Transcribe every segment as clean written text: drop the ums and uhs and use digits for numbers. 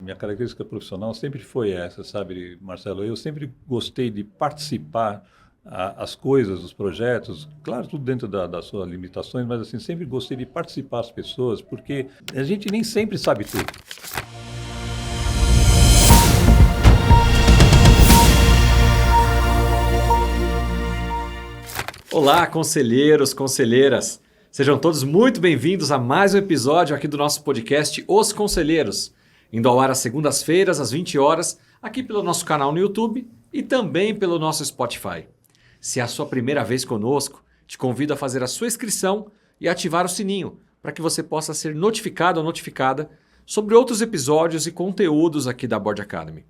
minha característica profissional sempre foi essa, sabe, Marcelo? Eu sempre gostei de participar as coisas, os projetos, claro, tudo dentro das suas limitações, mas assim, sempre gostei de participar as pessoas, porque a gente nem sempre sabe tudo. Olá, conselheiros, conselheiras. Sejam todos muito bem-vindos a mais um episódio aqui do nosso podcast Os Conselheiros, indo ao ar às segundas-feiras, às 20 horas, aqui pelo nosso canal no YouTube e também pelo nosso Spotify. Se é a sua primeira vez conosco, te convido a fazer a sua inscrição e ativar o sininho para que você possa ser notificado ou notificada sobre outros episódios e conteúdos aqui da Board Academy.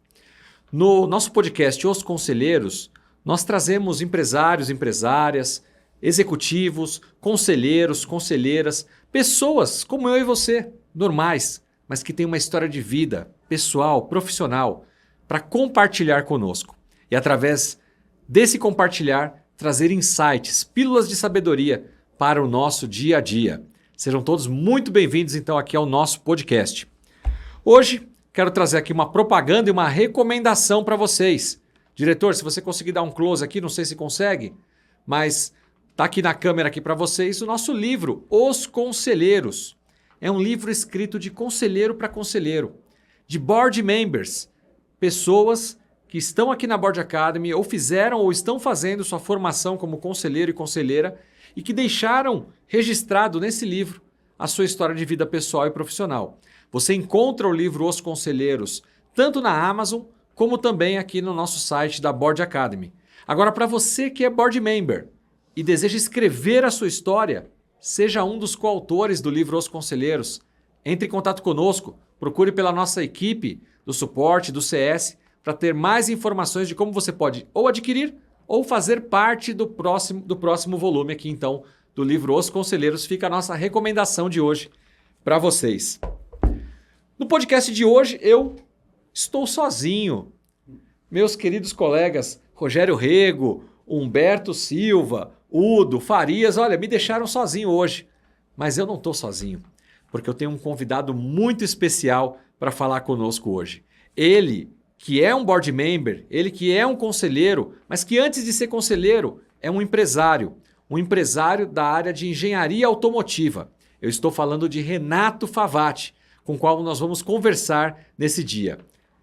No nosso podcast Os Conselheiros, nós trazemos empresários, empresárias, executivos, conselheiros, conselheiras, pessoas como eu e você, normais, mas que têm uma história de vida pessoal, profissional, para compartilhar conosco. E através desse compartilhar, trazer insights, pílulas de sabedoria para o nosso dia a dia. Sejam todos muito bem-vindos então aqui ao nosso podcast. Hoje, quero trazer aqui uma propaganda e uma recomendação para vocês. Diretor, se você conseguir dar um close aqui, não sei se consegue, mas está aqui na câmera aqui para vocês o nosso livro, Os Conselheiros. É um livro escrito de conselheiro para conselheiro, de board members, pessoas que estão aqui na Board Academy ou fizeram ou estão fazendo sua formação como conselheiro e conselheira e que deixaram registrado nesse livro a sua história de vida pessoal e profissional. Você encontra o livro Os Conselheiros tanto na Amazon como também aqui no nosso site da Board Academy. Agora, para você que é board member e deseja escrever a sua história, seja um dos coautores do livro Os Conselheiros. Entre em contato conosco, procure pela nossa equipe do suporte, do CS, para ter mais informações de como você pode ou adquirir ou fazer parte do próximo volume aqui, então, do livro Os Conselheiros. Fica a nossa recomendação de hoje para vocês. No podcast de hoje, eu estou sozinho. Meus queridos colegas Rogério Rego, Humberto Silva, Udo, Farias, olha, me deixaram sozinho hoje. Mas eu não estou sozinho, porque eu tenho um convidado muito especial para falar conosco hoje. Ele, que é um board member, ele que é um conselheiro, mas que antes de ser conselheiro é um empresário da área de engenharia automotiva. Eu estou falando de Renato Favati, com o qual nós vamos conversar nesse dia.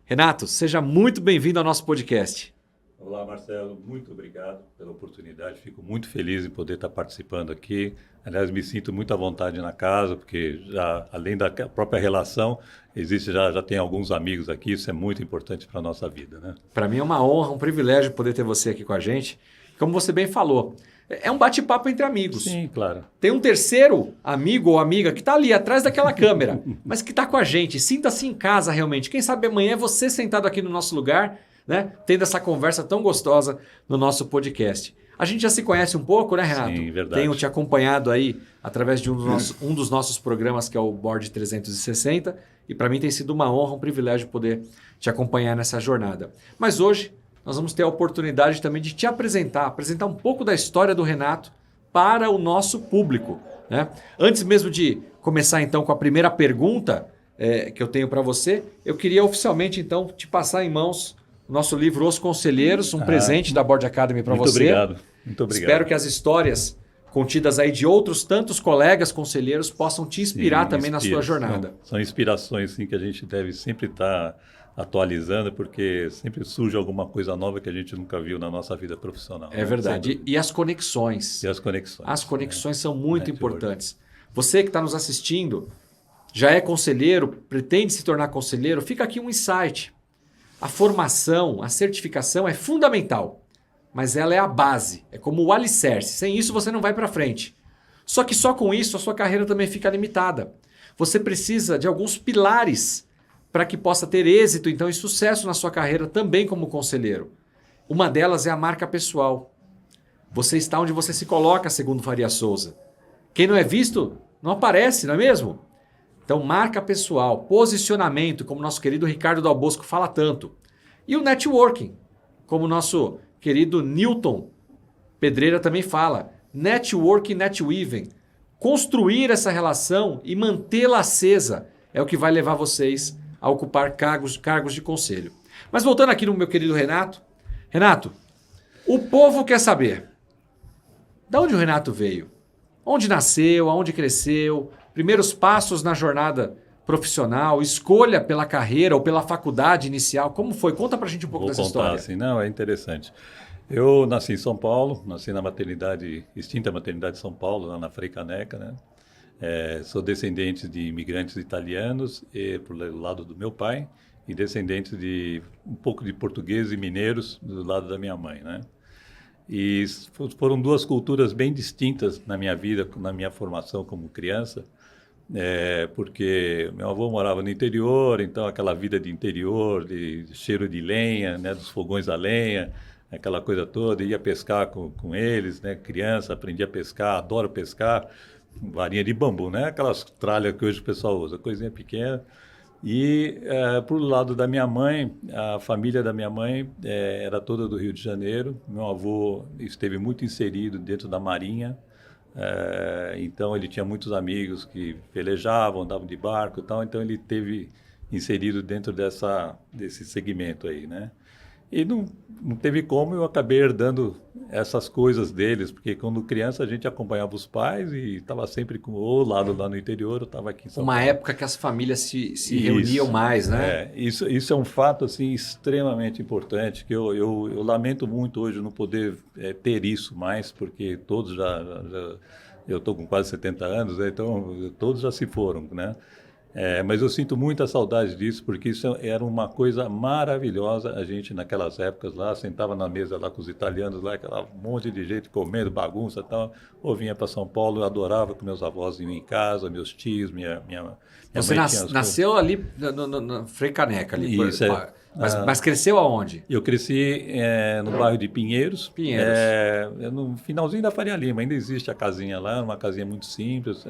Renato, seja muito bem-vindo ao nosso podcast. Olá, Marcelo. Muito obrigado pela oportunidade. Fico muito feliz em poder estar participando aqui. Aliás, me sinto muito à vontade na casa, porque já, além da própria relação, já tem alguns amigos aqui. Isso é muito importante para a nossa vida, né? Para mim é uma honra, um privilégio poder ter você aqui com a gente. Como você bem falou, é um bate-papo entre amigos. Sim, claro. Tem um terceiro amigo ou amiga que está ali atrás daquela câmera, mas que está com a gente. Sinta-se em casa realmente. Quem sabe amanhã é você sentado aqui no nosso lugar, né, tendo essa conversa tão gostosa no nosso podcast. A gente já se conhece um pouco, né, Renato? Sim, verdade. Tenho te acompanhado aí através de um dos nossos programas, que é o Board 360, e para mim tem sido uma honra, um privilégio poder te acompanhar nessa jornada. Mas hoje nós vamos ter a oportunidade também de te apresentar um pouco da história do Renato para o nosso público, né? Antes mesmo de começar então com a primeira pergunta que eu tenho para você, eu queria oficialmente então te passar em mãos o nosso livro Os Conselheiros, um presente da Board Academy para você. Muito obrigado. Espero que as histórias contidas aí de outros tantos colegas conselheiros possam te inspirar também na sua jornada. São inspirações sim, que a gente deve sempre estar atualizando, porque sempre surge alguma coisa nova que a gente nunca viu na nossa vida profissional. É verdade. E as conexões. E as conexões. As conexões são muito importantes. Você que está nos assistindo, já é conselheiro, pretende se tornar conselheiro, fica aqui um insight. A formação, a certificação é fundamental, mas ela é a base, é como o alicerce. Sem isso você não vai para frente. Só que só com isso a sua carreira também fica limitada. Você precisa de alguns pilares para que possa ter êxito então, e sucesso na sua carreira também como conselheiro. Uma delas é a marca pessoal. Você está onde você se coloca, segundo Faria Souza. Quem não é visto, não aparece, não é mesmo? Então, marca pessoal, posicionamento, como nosso querido Ricardo Dal Bosco fala tanto. E o networking, como nosso querido Newton Pedreira também fala. Networking, netweaving. Construir essa relação e mantê-la acesa é o que vai levar vocês a ocupar cargos de conselho. Mas voltando aqui no meu querido Renato. Renato, o povo quer saber, de onde o Renato veio? Onde nasceu, aonde cresceu, primeiros passos na jornada profissional, escolha pela carreira ou pela faculdade inicial, como foi? Conta pra gente um pouco dessa história. Assim, não, é interessante. Eu nasci em São Paulo, nasci na extinta maternidade de São Paulo, lá na Frei Caneca, né? Sou descendente de imigrantes italianos, por lado do meu pai, e descendente de um pouco de portugueses e mineiros do lado da minha mãe, né? E foram duas culturas bem distintas na minha vida, na minha formação como criança, porque meu avô morava no interior, então aquela vida de interior, de cheiro de lenha, né, dos fogões a lenha, aquela coisa toda, ia pescar com eles, né, criança, aprendi a pescar, adoro pescar, varinha de bambu, né, aquelas tralhas que hoje o pessoal usa, coisinha pequena. E, por lado da minha mãe, a família da minha mãe era toda do Rio de Janeiro. Meu avô esteve muito inserido dentro da Marinha, então ele tinha muitos amigos que velejavam, andavam de barco e tal, então ele esteve inserido dentro desse segmento aí, né? E não teve como, eu acabei herdando essas coisas deles, porque quando criança a gente acompanhava os pais e estava sempre ou lado lá no interior, eu estava aqui em São Paulo. Uma época que as famílias se reuniam mais, né? Isso é um fato assim, extremamente importante, que eu lamento muito hoje não poder ter isso mais, porque todos eu estou com quase 70 anos, né, então todos já se foram, né? Mas eu sinto muita saudade disso, porque isso era uma coisa maravilhosa. A gente, naquelas épocas lá, sentava na mesa lá com os italianos, lá, aquela monte de gente comendo, bagunça e tal. Ou vinha para São Paulo, eu adorava que meus avós iam em casa, meus tios, minha Você mãe tinha nasceu ali na Frei Caneca. Ali, isso, mas cresceu aonde? Eu cresci no bairro de Pinheiros. Pinheiros. No finalzinho da Faria Lima. Ainda existe a casinha lá, uma casinha muito simples.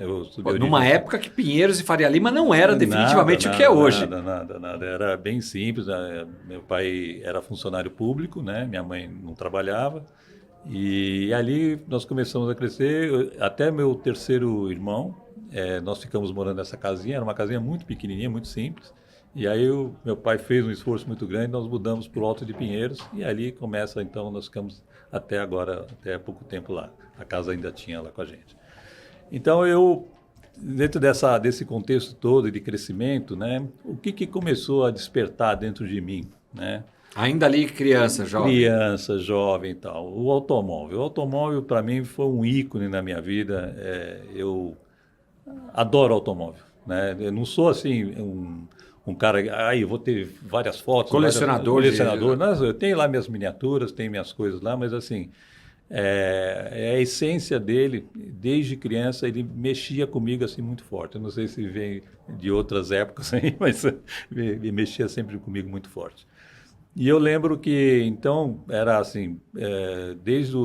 Numa época que Pinheiros e Faria Lima não era definitivamente o que é hoje. Nada. Era bem simples. Meu pai era funcionário público, né? Minha mãe não trabalhava. E ali nós começamos a crescer. Até meu terceiro irmão, nós ficamos morando nessa casinha. Era uma casinha muito pequenininha, muito simples. E aí meu pai fez um esforço muito grande, nós mudamos para o Alto de Pinheiros e ali começa, então, nós ficamos até agora, até há pouco tempo lá. A casa ainda tinha lá com a gente. Então, dentro desse contexto todo de crescimento, né, o que começou a despertar dentro de mim, né? Ainda ali criança, jovem. Criança, jovem e tal. O automóvel. O automóvel, para mim, foi um ícone na minha vida. Eu adoro automóvel, né? Eu não sou, assim, um cara, eu vou ter várias fotos. Colecionador. Eu tenho lá minhas miniaturas, tenho minhas coisas lá, mas assim, a essência dele, desde criança, ele mexia comigo assim muito forte. Eu não sei se vem de outras épocas aí, mas ele mexia sempre comigo muito forte. E eu lembro que, então, era assim, desde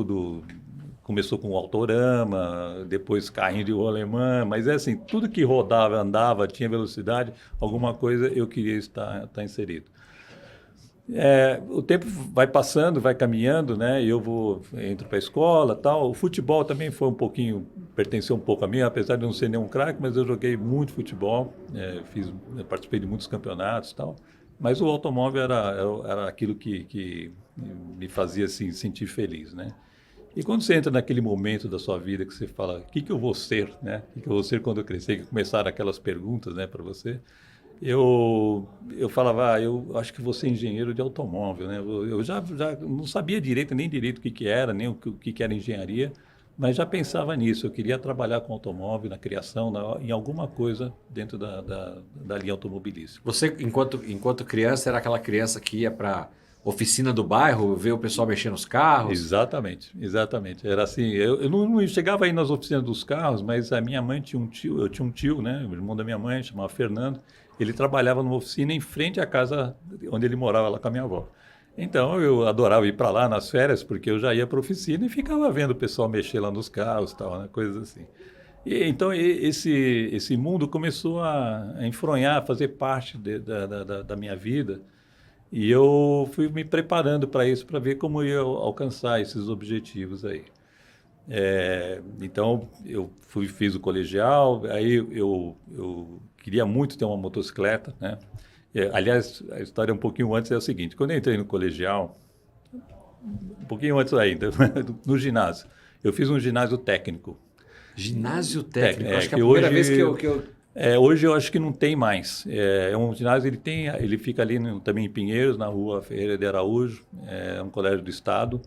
começou com o Autorama, depois carrinho de rolemã, mas assim, tudo que rodava, andava, tinha velocidade, alguma coisa eu queria estar inserido. O tempo vai passando, vai caminhando, né? Eu entro para a escola, tal. O futebol também pertenceu um pouco a mim, apesar de não ser nenhum craque, mas eu joguei muito futebol, participei de muitos campeonatos, tal. Mas o automóvel era aquilo que me fazia assim, sentir feliz, né? E quando você entra naquele momento da sua vida que você fala, o que eu vou ser, né? O que eu vou ser quando eu crescer? Que começaram aquelas perguntas, né, para você. Eu falava, eu acho que vou ser engenheiro de automóvel, né? Eu já não sabia nem direito o que era, nem o que era engenharia, mas já pensava nisso. Eu queria trabalhar com automóvel, na criação, em alguma coisa dentro da linha automobilística. Você, enquanto criança, era aquela criança que ia para oficina do bairro, ver o pessoal mexendo nos carros? Exatamente. Era assim, eu não chegava aí nas oficinas dos carros, mas a minha mãe tinha um tio, eu tinha um tio, né, o irmão da minha mãe, chamava Fernando, ele trabalhava numa oficina em frente à casa onde ele morava lá com a minha avó. Então eu adorava ir para lá nas férias, porque eu já ia para a oficina e ficava vendo o pessoal mexer lá nos carros, tal, né, coisas assim. E, então esse mundo começou a enfronhar, a fazer parte da minha vida. E eu fui me preparando para isso, para ver como eu ia alcançar esses objetivos aí. Então, fiz o colegial, aí eu queria muito ter uma motocicleta, né? Aliás, a história um pouquinho antes é o seguinte, quando eu entrei no colegial, um pouquinho antes ainda, no ginásio, eu fiz um ginásio técnico. Ginásio técnico, acho que é a que primeira hoje, vez que eu... hoje eu acho que não tem mais. É um ginásio, ele fica ali também em Pinheiros, na rua Ferreira de Araújo, é um colégio do estado.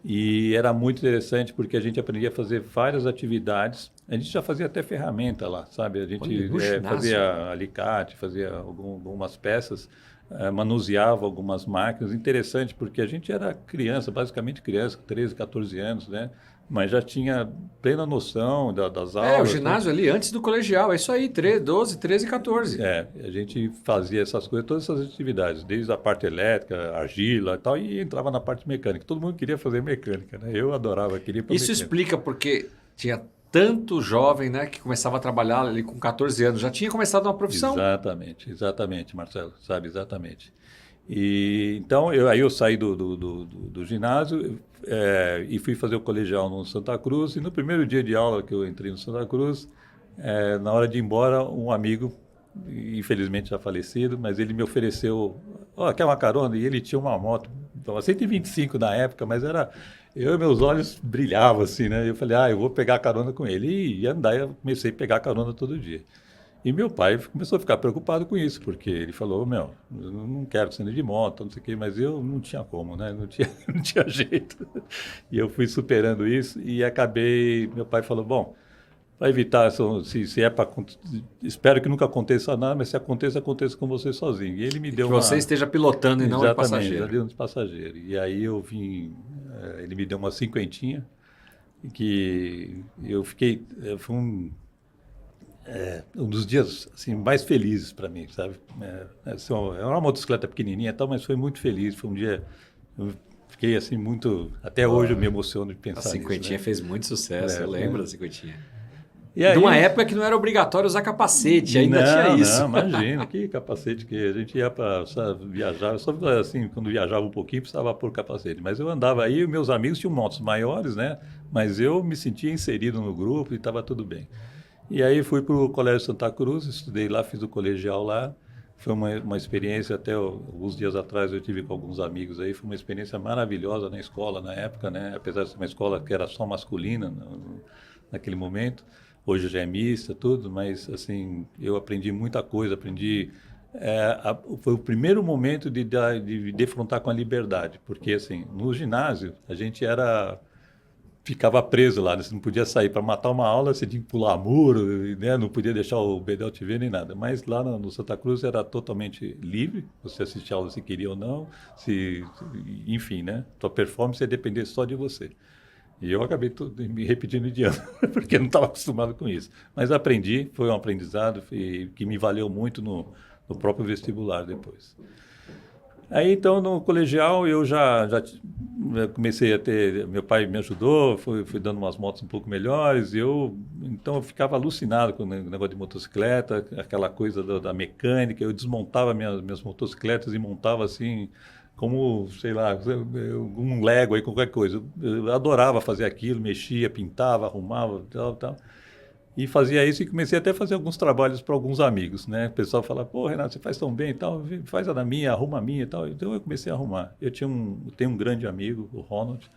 E era muito interessante porque a gente aprendia a fazer várias atividades. A gente já fazia até ferramenta lá, sabe? A gente fazia alicate, fazia algumas peças, manuseava algumas máquinas. Interessante porque a gente era criança, basicamente criança, 13, 14 anos, né? Mas já tinha plena noção das aulas. O ginásio ali antes do colegial, é isso aí, 12, 13 e 14. A gente fazia essas coisas, todas essas atividades, desde a parte elétrica, argila e tal, e entrava na parte mecânica. Todo mundo queria fazer mecânica, né? Eu adorava, queria ir para Isso mecânica. explica porque tinha tanto jovem, né, que começava a trabalhar ali com 14 anos, já tinha começado uma profissão. Exatamente, Marcelo, sabe, exatamente. E então aí eu saí do ginásio e fui fazer o colegial no Santa Cruz. E no primeiro dia de aula que eu entrei no Santa Cruz, na hora de ir embora, um amigo, infelizmente já falecido, mas ele me ofereceu, quer uma carona? E ele tinha uma moto, então, 125 na época, mas era... Eu e meus olhos brilhavam assim, né? Eu falei, eu vou pegar carona com ele. E ia andar, eu comecei a pegar carona todo dia. E meu pai começou a ficar preocupado com isso, porque ele falou, eu não quero que você ande de moto, não sei o quê, mas eu não tinha como, né? Não tinha jeito. E eu fui superando isso e acabei, meu pai falou, bom, para evitar, se é para... Espero que nunca aconteça nada, mas se aconteça com você sozinho. E ele me deu que você esteja pilotando e não de passageiro. Exatamente, de passageiro. E aí eu vim, ele me deu uma cinquentinha, que eu fiquei... Foi um dos dias assim, mais felizes para mim, sabe? É uma motocicleta pequenininha e tal, mas foi muito feliz. Foi um dia... Eu fiquei assim muito... Até hoje eu me emociono de pensar nisso. A cinquentinha fez muito sucesso, eu lembro da cinquentinha. E aí, de uma época que não era obrigatório usar capacete, ainda tinha isso. Não, imagina, que capacete que a gente ia para viajar, só assim, quando viajava um pouquinho precisava pôr capacete. Mas eu andava aí, meus amigos tinham motos maiores, né? Mas eu me sentia inserido no grupo e estava tudo bem. E aí fui para o Colégio Santa Cruz, estudei lá, fiz o colegial lá. Foi uma experiência, até alguns dias atrás eu tive com alguns amigos aí, foi uma experiência maravilhosa na escola na época, né? Apesar de ser uma escola que era só masculina naquele momento. Hoje já é mista, tudo, mas assim, eu aprendi muita coisa, foi o primeiro momento de defrontar com a liberdade, porque assim, no ginásio a gente ficava preso lá, né? Você não podia sair para matar uma aula, você tinha que pular muro, né? Não podia deixar o bedel te ver nem nada, mas lá no Santa Cruz era totalmente livre, você assistia a aula se queria ou não, enfim, né? Tua performance ia depender só de você. E eu acabei me repetindo de ano, porque eu não estava acostumado com isso. Mas aprendi, foi um aprendizado que me valeu muito no próprio vestibular depois. Aí, então, no colegial, eu já comecei a ter... Meu pai me ajudou, fui dando umas motos um pouco melhores. Então, eu ficava alucinado com o negócio de motocicleta, aquela coisa da mecânica. Eu desmontava minhas motocicletas e montava assim... como, sei lá, um Lego aí, qualquer coisa. Eu adorava fazer aquilo, mexia, pintava, arrumava, tal. E fazia isso e comecei até a fazer alguns trabalhos para alguns amigos, né? O pessoal fala, pô, Renato, você faz tão bem e tal, faz a da minha, arruma a minha e tal. Então eu comecei a arrumar. Eu tenho um grande amigo, o Ronald,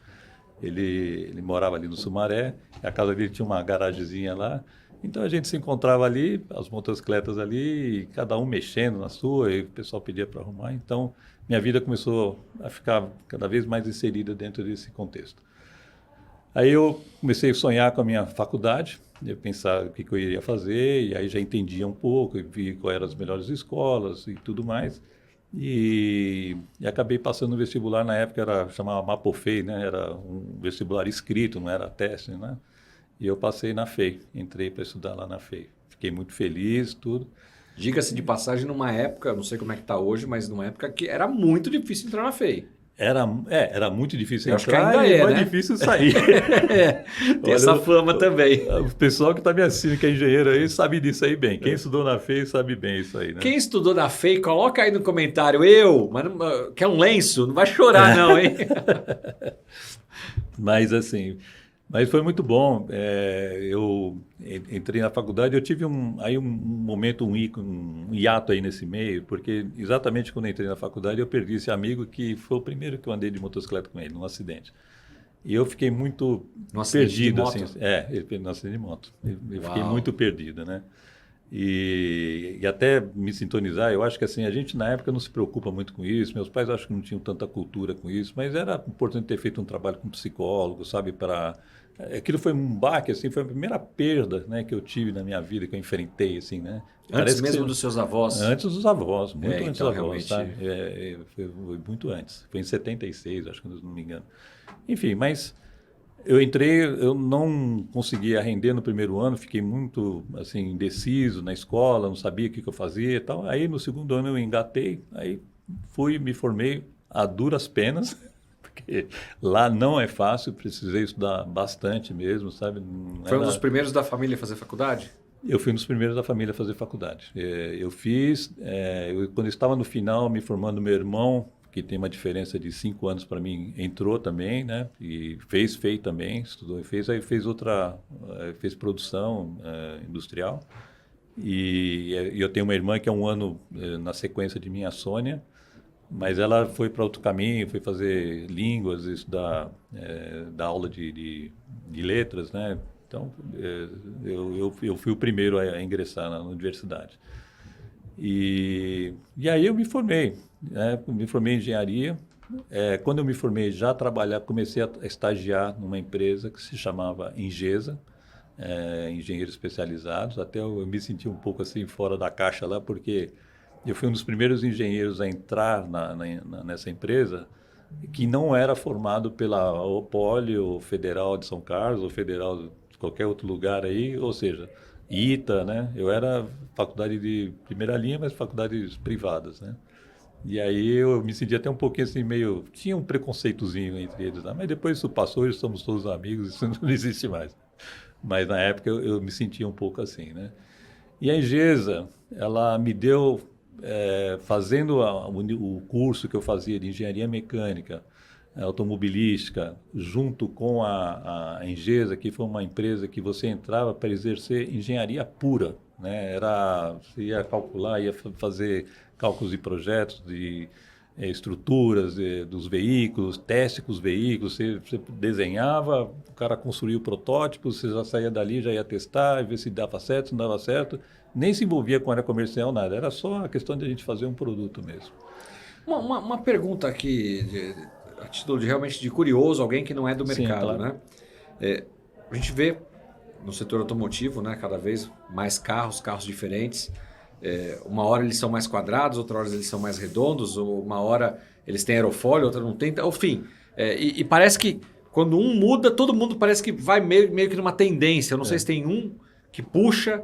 ele morava ali no Sumaré, a casa dele tinha uma garagemzinha lá. Então a gente se encontrava ali, as motocicletas ali, e cada um mexendo na sua, e o pessoal pedia para arrumar. Então minha vida começou a ficar cada vez mais inserida dentro desse contexto. Aí eu comecei a sonhar com a minha faculdade, eu pensar o que eu iria fazer, e aí já entendia um pouco, vi quais eram as melhores escolas e tudo mais. E acabei passando no vestibular, na época chamava Mapofei, né? Era um vestibular escrito, não era teste, né? E eu passei na FEI, entrei para estudar lá na FEI. Fiquei muito feliz, tudo. Diga-se de passagem, numa época, não sei como é que está hoje, mas numa época que era muito difícil entrar na FEI. Era muito difícil entrar, acho que ainda é, né? Difícil sair. Tem essa fama também. O pessoal que está me assistindo, que é engenheiro aí, sabe disso aí bem. Quem estudou na FEI sabe bem isso aí, né? Quem estudou na FEI, coloca aí no comentário, mas quer um lenço? Não vai chorar não, hein? Mas assim, Mas foi muito bom. Eu entrei na faculdade, eu tive um momento, um hiato aí nesse meio, porque exatamente quando eu entrei na faculdade eu perdi esse amigo que foi o primeiro que eu andei de motocicleta com ele, num acidente. E eu fiquei muito No acidente de perdido, moto? assim. Ele no acidente de moto. Eu fiquei Uau. muito perdido, né? E até me sintonizar, eu acho que assim, a gente na época não se preocupa muito com isso, meus pais acho que não tinham tanta cultura com isso, mas era importante ter feito um trabalho com psicólogo, sabe, aquilo foi um baque, assim, foi a primeira perda, né, que eu tive na minha vida, que eu enfrentei, assim, né. Antes mesmo dos seus avós? Antes dos avós, muito antes então, dos avós, realmente... sabe? Foi muito antes, foi em 76, acho que não me engano. Enfim, mas eu entrei, eu não conseguia render no primeiro ano, fiquei muito assim indeciso na escola, não sabia o que eu fazia e tal. Aí no segundo ano eu engatei, aí me formei a duras penas, porque lá não é fácil, precisei estudar bastante mesmo, sabe? Foi um dos primeiros da família a fazer faculdade? Eu fui um dos primeiros da família a fazer faculdade. Eu fiz, quando eu estava no final, me formando, meu irmão, que tem uma diferença de 5 anos para mim, entrou também, né? E fez FEI também, estudou e fez. Aí fez produção industrial. E eu tenho uma irmã que é um ano na sequência de mim, a Sônia, mas ela foi para outro caminho, foi fazer línguas, estudar, dar aula de letras, né? Então, eu fui o primeiro a ingressar na universidade. E aí eu me formei, né? Me formei em engenharia. Quando eu me formei, comecei a estagiar numa empresa que se chamava Ingesa, engenheiros especializados. Até eu me senti um pouco assim fora da caixa lá, porque eu fui um dos primeiros engenheiros a entrar nessa empresa que não era formado pela Poli, ou Federal de São Carlos, ou Federal de qualquer outro lugar aí, ou seja, ITA, né? Eu era faculdade de primeira linha, mas faculdades privadas, né? E aí eu me senti até um pouquinho assim, meio... Tinha um preconceitozinho entre eles lá, mas depois isso passou, hoje somos todos amigos, isso não existe mais. Mas na época eu me sentia um pouco assim, né? E a Ingesa, ela me deu, fazendo o curso que eu fazia de engenharia mecânica, automobilística, junto com a Engesa, que foi uma empresa que você entrava para exercer engenharia pura, né? Você ia calcular, ia fazer cálculos de projetos, de estruturas dos veículos, teste com os veículos, você desenhava, o cara construía o protótipo, você já saía dali, já ia testar, ver se dava certo, se não dava certo, nem se envolvia com área comercial, nada, era só a questão de a gente fazer um produto mesmo. Uma pergunta aqui, a título realmente de curioso, alguém que não é do mercado, sim, claro. Né? A gente vê no setor automotivo, né, cada vez mais carros diferentes. Uma hora eles são mais quadrados, outra hora eles são mais redondos, ou uma hora eles têm aerofólio, outra não tem. Enfim, e parece que quando um muda, todo mundo parece que vai meio que numa tendência. Eu não sei se tem um que puxa,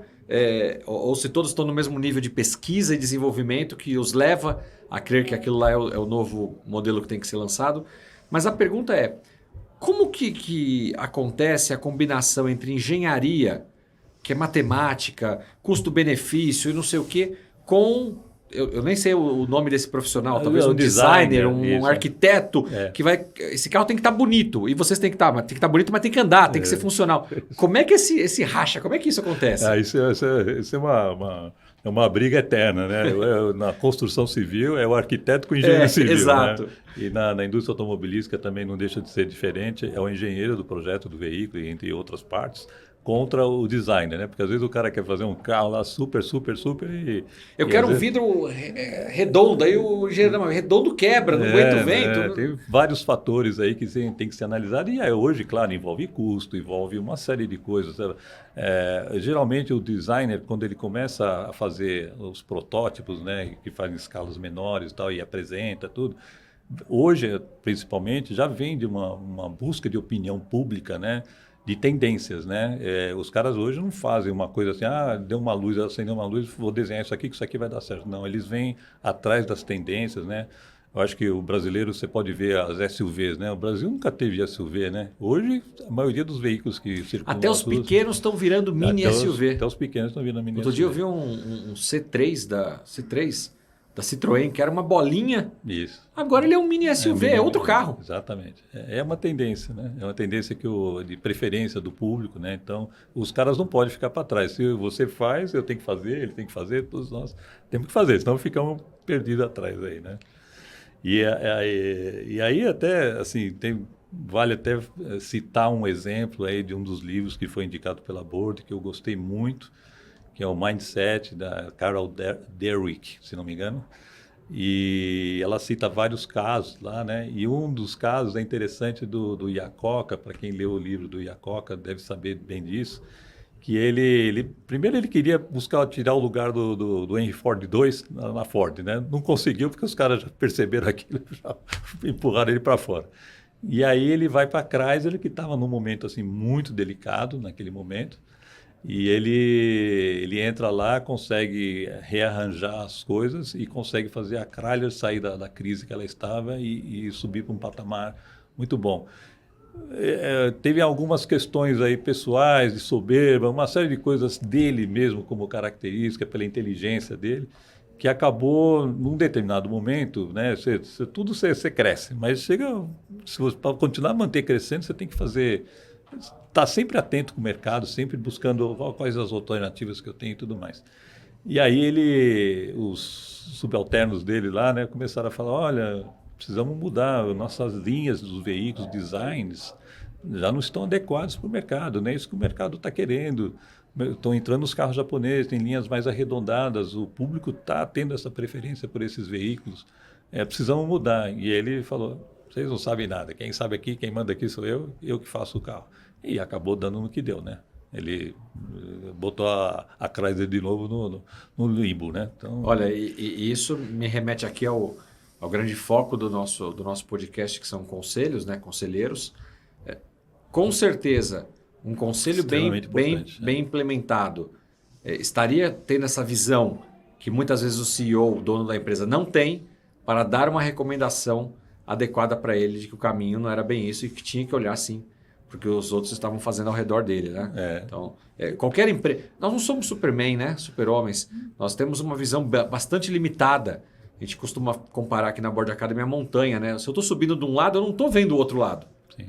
ou se todos estão no mesmo nível de pesquisa e desenvolvimento que os leva a crer que aquilo lá é o novo modelo que tem que ser lançado. Mas a pergunta é, como que acontece a combinação entre engenharia, que é matemática, custo-benefício e não sei o quê, com... Eu nem sei o nome desse profissional, talvez um designer, um arquiteto, que vai... Esse carro tem que estar bonito, e vocês têm que estar bonito, mas tem que andar, tem que ser funcional. Como é que esse racha, como é que isso acontece? Isso é uma briga eterna, né? Na construção civil é o arquiteto com o engenheiro civil. Exato. Né? E na indústria automobilística também não deixa de ser diferente, é o engenheiro do projeto do veículo, entre outras partes, contra o designer, né? Porque às vezes o cara quer fazer um carro lá super e... Eu quero um vidro redondo, aí o engenheiro, não, redondo quebra, não aguenta o vento. Tem vários fatores aí que tem que ser analisado e hoje, claro, envolve custo, envolve uma série de coisas. Geralmente o designer, quando ele começa a fazer os protótipos, né, que fazem escalas menores e tal, e apresenta tudo, hoje, principalmente, já vem de uma busca de opinião pública, né? De tendências, né? Os caras hoje não fazem uma coisa assim, deu uma luz, acendeu uma luz, vou desenhar isso aqui, que isso aqui vai dar certo. Não, eles vêm atrás das tendências, né? Eu acho que o brasileiro, você pode ver as SUVs, né? O Brasil nunca teve SUV, né? Hoje, a maioria dos veículos que circulam... Até os pequenos estão virando mini SUV. Até os pequenos estão virando mini SUV. Outro dia eu vi um C3 C3 da Citroën, que era uma bolinha. Isso. Agora ele é um mini SUV, é outro carro. Exatamente. É uma tendência, né? É uma tendência de preferência do público, né? Então, os caras não podem ficar para trás. Se você faz, eu tenho que fazer, ele tem que fazer, todos nós temos que fazer, senão ficamos perdidos atrás aí, né? E aí até, assim, vale até citar um exemplo aí de um dos livros que foi indicado pela Board, que eu gostei muito, que é o Mindset, da Carol Dweck, se não me engano. E ela cita vários casos lá, né? E um dos casos é interessante do Iacocca, para quem leu o livro do Iacocca deve saber bem disso, que primeiro ele queria tirar o lugar do Henry Ford II na Ford, né? Não conseguiu porque os caras já perceberam aquilo, já empurraram ele para fora. E aí ele vai para a Chrysler, que estava num momento assim muito delicado naquele momento, e ele entra lá, consegue rearranjar as coisas e consegue fazer a Chrysler sair da crise que ela estava e subir para um patamar muito bom. Teve algumas questões aí pessoais, de soberba, uma série de coisas dele mesmo como característica, pela inteligência dele, que acabou, num determinado momento, né, tudo você cresce, mas chega, se você, para continuar a manter crescendo, você tem que estar sempre atento com o mercado, sempre buscando quais as alternativas que eu tenho e tudo mais. E aí os subalternos dele lá, né, começaram a falar, olha, precisamos mudar nossas linhas dos veículos, designs, já não estão adequados para o mercado, não é isso que o mercado está querendo. Estão entrando os carros japoneses, tem linhas mais arredondadas, o público está tendo essa preferência por esses veículos, precisamos mudar. E ele falou, vocês não sabem nada, quem sabe aqui, quem manda aqui sou eu que faço o carro. E acabou dando no que deu, né? Ele botou a Chrysler de novo no limbo, né? Então, olha, e isso me remete aqui ao grande foco do nosso podcast, que são conselhos, né? Conselheiros. Com certeza, um conselho bem implementado estaria tendo essa visão que muitas vezes o CEO, o dono da empresa, não tem para dar uma recomendação adequada para ele de que o caminho não era bem isso e que tinha que olhar sim, porque os outros estavam fazendo ao redor dele, né? Então, qualquer empresa... Nós não somos Superman, né? Super-homens. Nós temos uma visão bastante limitada. A gente costuma comparar aqui na Board Academy a montanha, né? Se eu estou subindo de um lado, eu não estou vendo o outro lado. Sim.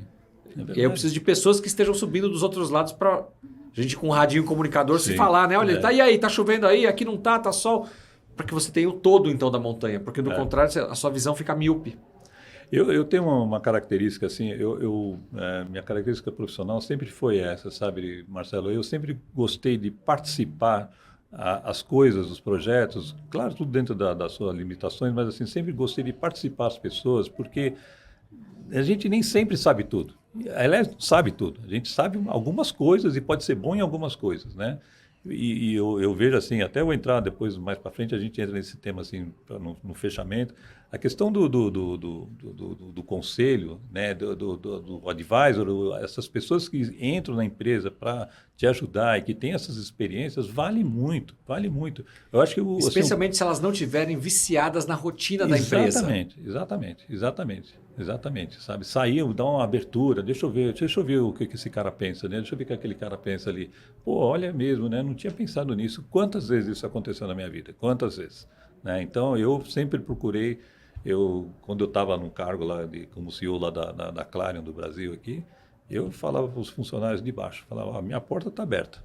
E aí eu preciso de pessoas que estejam subindo dos outros lados para a gente com um radinho comunicador se falar, né? Olha, tá aí, tá chovendo aí, aqui não tá sol. Para que você tenha o todo, então, da montanha. Porque, do contrário, a sua visão fica míope. Eu tenho uma característica, assim, minha característica profissional sempre foi essa, sabe, Marcelo? Eu sempre gostei de participar as coisas, os projetos, claro, tudo dentro das suas limitações, mas assim, sempre gostei de participar as pessoas, porque a gente nem sempre sabe tudo. Aliás, sabe tudo. A gente sabe algumas coisas e pode ser bom em algumas coisas, né? E eu vejo assim, até eu entrar depois, mais para frente, a gente entra nesse tema assim, no fechamento, a questão do conselho, né, do advisor, essas pessoas que entram na empresa para te ajudar e que têm essas experiências, vale muito, vale muito. Eu acho que especialmente assim, se elas não estiverem viciadas na rotina da empresa. Exatamente, sabe? Sair, dar uma abertura, deixa eu ver o que esse cara pensa, né? Deixa eu ver o que aquele cara pensa ali. Pô, olha mesmo, né? Não tinha pensado nisso. Quantas vezes isso aconteceu na minha vida? Quantas vezes? Né? Então, eu sempre procurei, quando eu estava num cargo lá, como CEO lá da Clarion do Brasil aqui, eu falava para os funcionários de baixo, falava, minha porta está aberta.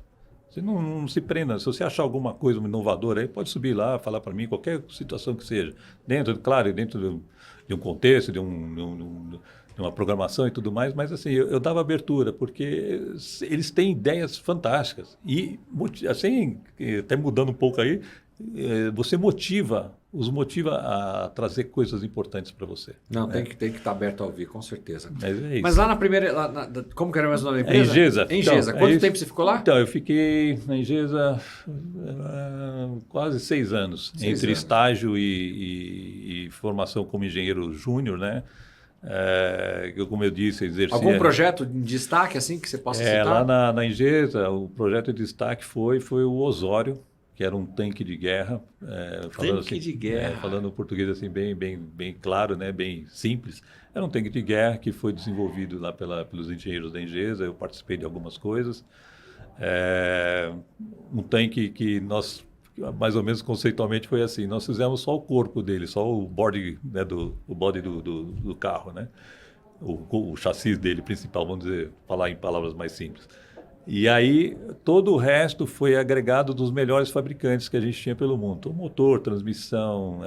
Você não se prenda. Se você achar alguma coisa inovadora aí, pode subir lá, falar para mim, qualquer situação que seja. Dentro de um contexto, de uma programação e tudo mais, mas assim, eu dava abertura, porque eles têm ideias fantásticas. E, assim, até mudando um pouco aí, você os motiva a trazer coisas importantes para você. Não, tem que estar aberto a ouvir, com certeza. Mas é isso. Mas lá na primeira, como que era mesmo o nome da empresa? Engesa. Engesa. Quanto tempo você ficou lá? Então, eu fiquei na Engesa quase 6 anos, entre estágio e formação como engenheiro júnior, né? Como eu disse, exercia... Algum projeto de destaque assim que você possa citar? Lá na Engesa, o projeto de destaque foi o Osório, que era um tanque de guerra, falando português assim bem claro, né, bem simples. Era um tanque de guerra que foi desenvolvido lá pelos engenheiros da Engesa. Eu participei de algumas coisas. Um tanque que mais ou menos conceitualmente foi assim, nós fizemos só o corpo dele, só o body, né, o body do carro, né? O chassi dele principal, vamos dizer, falar em palavras mais simples. E aí, todo o resto foi agregado dos melhores fabricantes que a gente tinha pelo mundo. O motor, transmissão,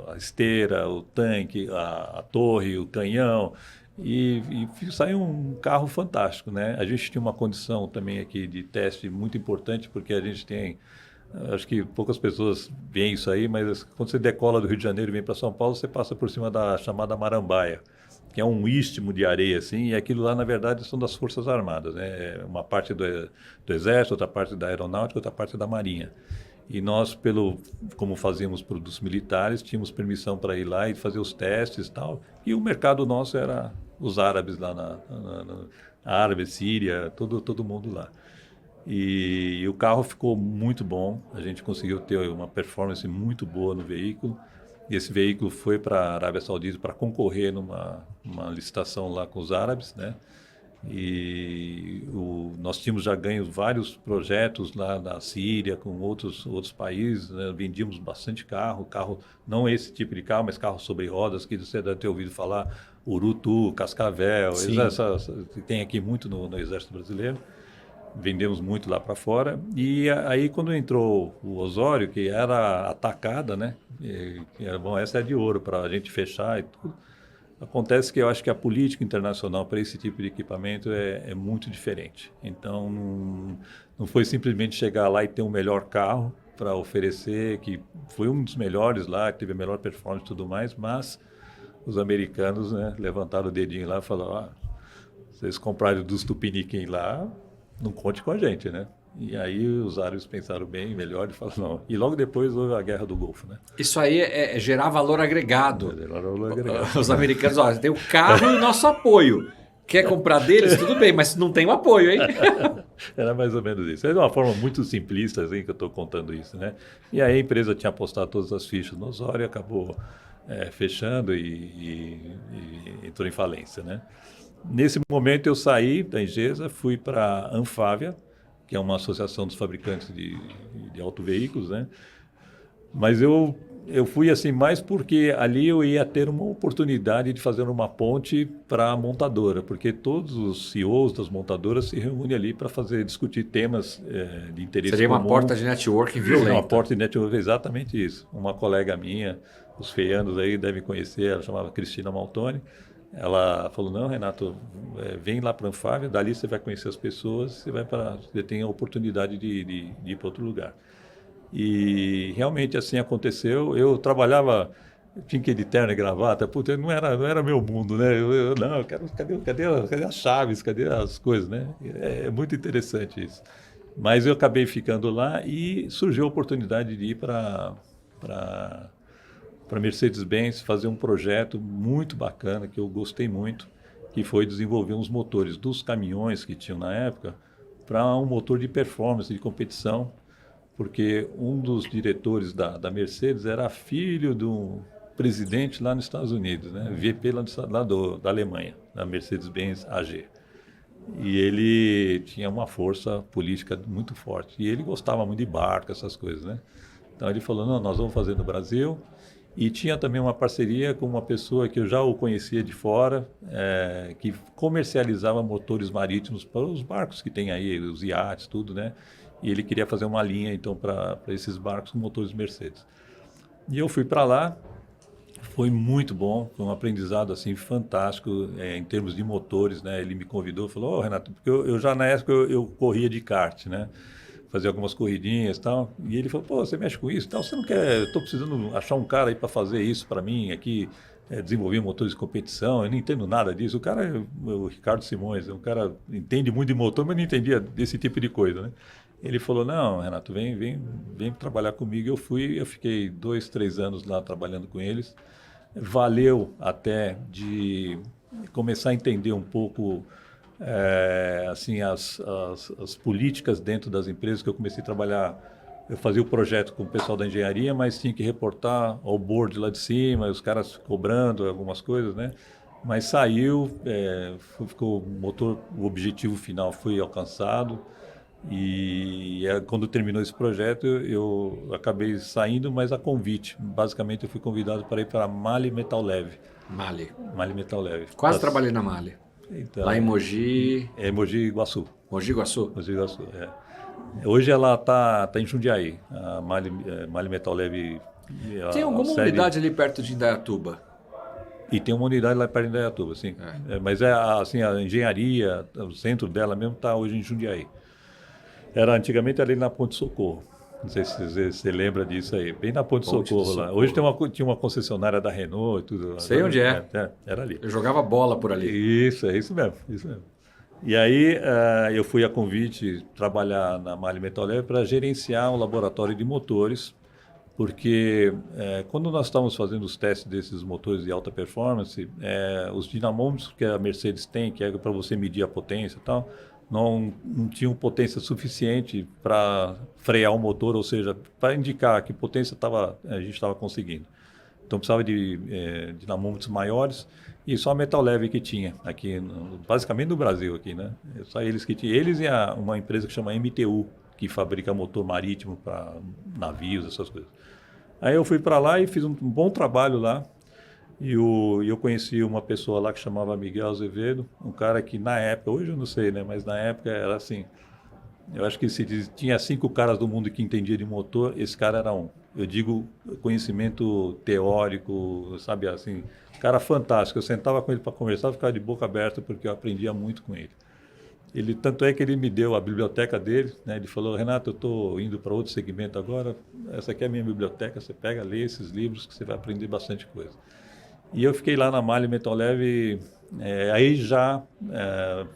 a esteira, o tanque, a torre, o canhão. E saiu um carro fantástico, né? A gente tinha uma condição também aqui de teste muito importante, porque a gente tem... Acho que poucas pessoas veem isso aí, mas quando você decola do Rio de Janeiro e vem para São Paulo, você passa por cima da chamada Marambaia, que é um istmo de areia, assim, e aquilo lá, na verdade, são das Forças Armadas, né? Uma parte do Exército, outra parte da Aeronáutica, outra parte da Marinha. E nós, como fazíamos produtos militares, tínhamos permissão para ir lá e fazer os testes e tal. E o mercado nosso era os árabes lá Árabe, Síria, todo mundo lá. E o carro ficou muito bom, a gente conseguiu ter uma performance muito boa no veículo. E esse veículo foi para a Arábia Saudita para concorrer numa licitação lá com os árabes, né? E nós tínhamos já ganho vários projetos lá na Síria, com outros países, né? Vendíamos bastante carro, não esse tipo de carro, mas carro sobre rodas, que você deve ter ouvido falar, Urutu, Cascavel, que tem aqui muito no Exército Brasileiro. Vendemos muito lá para fora. E aí, quando entrou o Osório, que era atacada, né? Bom, essa é de ouro para a gente fechar e tudo. Acontece que eu acho que a política internacional para esse tipo de equipamento é muito diferente. Então, não foi simplesmente chegar lá e ter um melhor carro para oferecer, que foi um dos melhores lá, que teve a melhor performance e tudo mais, mas os americanos, né, levantaram o dedinho lá e falaram, vocês compraram dos Tupiniquim lá, não conte com a gente, né? E aí os árabes pensaram bem, melhor, e falaram não. E logo depois houve a Guerra do Golfo, né? Isso aí é gerar valor agregado. Gerar valor agregado. Os americanos, olha, tem o carro e o nosso apoio. Quer comprar deles? Tudo bem, mas não tem o apoio, hein? Era mais ou menos isso. É de uma forma muito simplista assim, que eu estou contando isso, né? E aí a empresa tinha apostado todas as fichas no Osório e acabou fechando e entrou em falência, né? Nesse momento eu saí da Engesa, fui para a Anfávia, que é uma associação dos fabricantes de autoveículos, né? Mas eu fui assim mais porque ali eu ia ter uma oportunidade de fazer uma ponte para a montadora, porque todos os CEOs das montadoras se reúnem ali para discutir temas de interesse Seria comum. uma porta de networking violenta. Uma porta de networking, exatamente isso. Uma colega minha, os feianos aí devem conhecer, ela chamava Cristina Maltoni. Ela falou, não, Renato, vem lá para a Anfávia, dali você vai conhecer as pessoas, você tem a oportunidade de ir para outro lugar. E realmente assim aconteceu. Eu trabalhava, tinha que ir de terno e gravata, puta, não era meu mundo, né? Não, cadê as chaves, cadê as coisas, né? É muito interessante isso. Mas eu acabei ficando lá e surgiu a oportunidade de ir para Mercedes-Benz, fazer um projeto muito bacana, que eu gostei muito, que foi desenvolver uns motores dos caminhões que tinham na época para um motor de performance, de competição, porque um dos diretores da Mercedes era filho de um presidente lá nos Estados Unidos, né? VP lá da Alemanha, da Mercedes-Benz AG. E ele tinha uma força política muito forte. E ele gostava muito de barco, essas coisas, né? Então ele falou, não, nós vamos fazer no Brasil. E tinha também uma parceria com uma pessoa que eu já o conhecia de fora, que comercializava motores marítimos para os barcos que tem aí, os iates, tudo, né? E ele queria fazer uma linha, então, para esses barcos com motores Mercedes. E eu fui para lá, foi muito bom, foi um aprendizado assim fantástico em termos de motores, né? Ele me convidou, falou, Renato, porque eu já na época eu corria de kart, né? Fazia algumas corridinhas e tal. E ele falou, você mexe com isso e tal, você não quer, estou precisando achar um cara aí para fazer isso para mim aqui, desenvolver motores de competição, eu não entendo nada disso. O cara é o Ricardo Simões, um cara entende muito de motor, mas não entendia desse tipo de coisa, né? Ele falou, não, Renato, vem trabalhar comigo. Eu fiquei 2, 3 anos lá trabalhando com eles. Valeu até de começar a entender um pouco assim, as políticas dentro das empresas, que eu comecei a trabalhar. Eu fazia o projeto com o pessoal da engenharia, mas tinha que reportar ao board lá de cima, os caras cobrando algumas coisas, né? Mas saiu, ficou o motor, o objetivo final foi alcançado. E quando terminou esse projeto, eu acabei saindo, mas a convite. Basicamente, eu fui convidado para ir para a MAHLE Metal Leve. Mali. MAHLE Metal Leve. Quase trabalhei na Mali. Lá em Então, Mogi. é Mogi Guaçu. Mogi Guaçu? Mogi Guaçu, é. Hoje ela tá em Jundiaí. A MAHLE Metal Leve. Tem alguma unidade ali perto de Indaiatuba? E tem uma unidade lá perto de Indaiatuba, sim. Mas assim, a engenharia, o centro dela mesmo está hoje em Jundiaí. Era antigamente ali na Ponte Socorro. Não sei se você lembra disso aí. Bem na Ponte Socorro lá. Hoje tinha uma concessionária da Renault e tudo. Sei onde é. Era ali. Eu jogava bola por ali. Isso, é isso mesmo. E aí eu fui a convite trabalhar na MAHLE Metal Leve para gerenciar um laboratório de motores, porque quando nós estávamos fazendo os testes desses motores de alta performance, os dinamômetros que a Mercedes tem, que é para você medir a potência e tal, não tinham potência suficiente para frear o motor, ou seja, para indicar que potência a gente estava conseguindo. Então precisava de dinamômetros maiores e só a Metal Leve que tinha aqui, basicamente no Brasil aqui, né? Só eles que tinham. Eles e uma empresa que chama MTU, que fabrica motor marítimo para navios, essas coisas. Aí eu fui para lá e fiz um bom trabalho lá. E eu conheci uma pessoa lá que chamava Miguel Azevedo, um cara que na época, hoje eu não sei, né? Mas na época era assim, eu acho que tinha 5 caras do mundo que entendia de motor, esse cara era um. Eu digo conhecimento teórico, sabe assim, cara fantástico. Eu sentava com ele para conversar, ficava de boca aberta porque eu aprendia muito com ele. Tanto é que ele me deu a biblioteca dele, né? Ele falou: Renato, eu estou indo para outro segmento agora, essa aqui é a minha biblioteca, você pega, lê esses livros que você vai aprender bastante coisa. E eu fiquei lá na MAHLE Metal Leve, aí já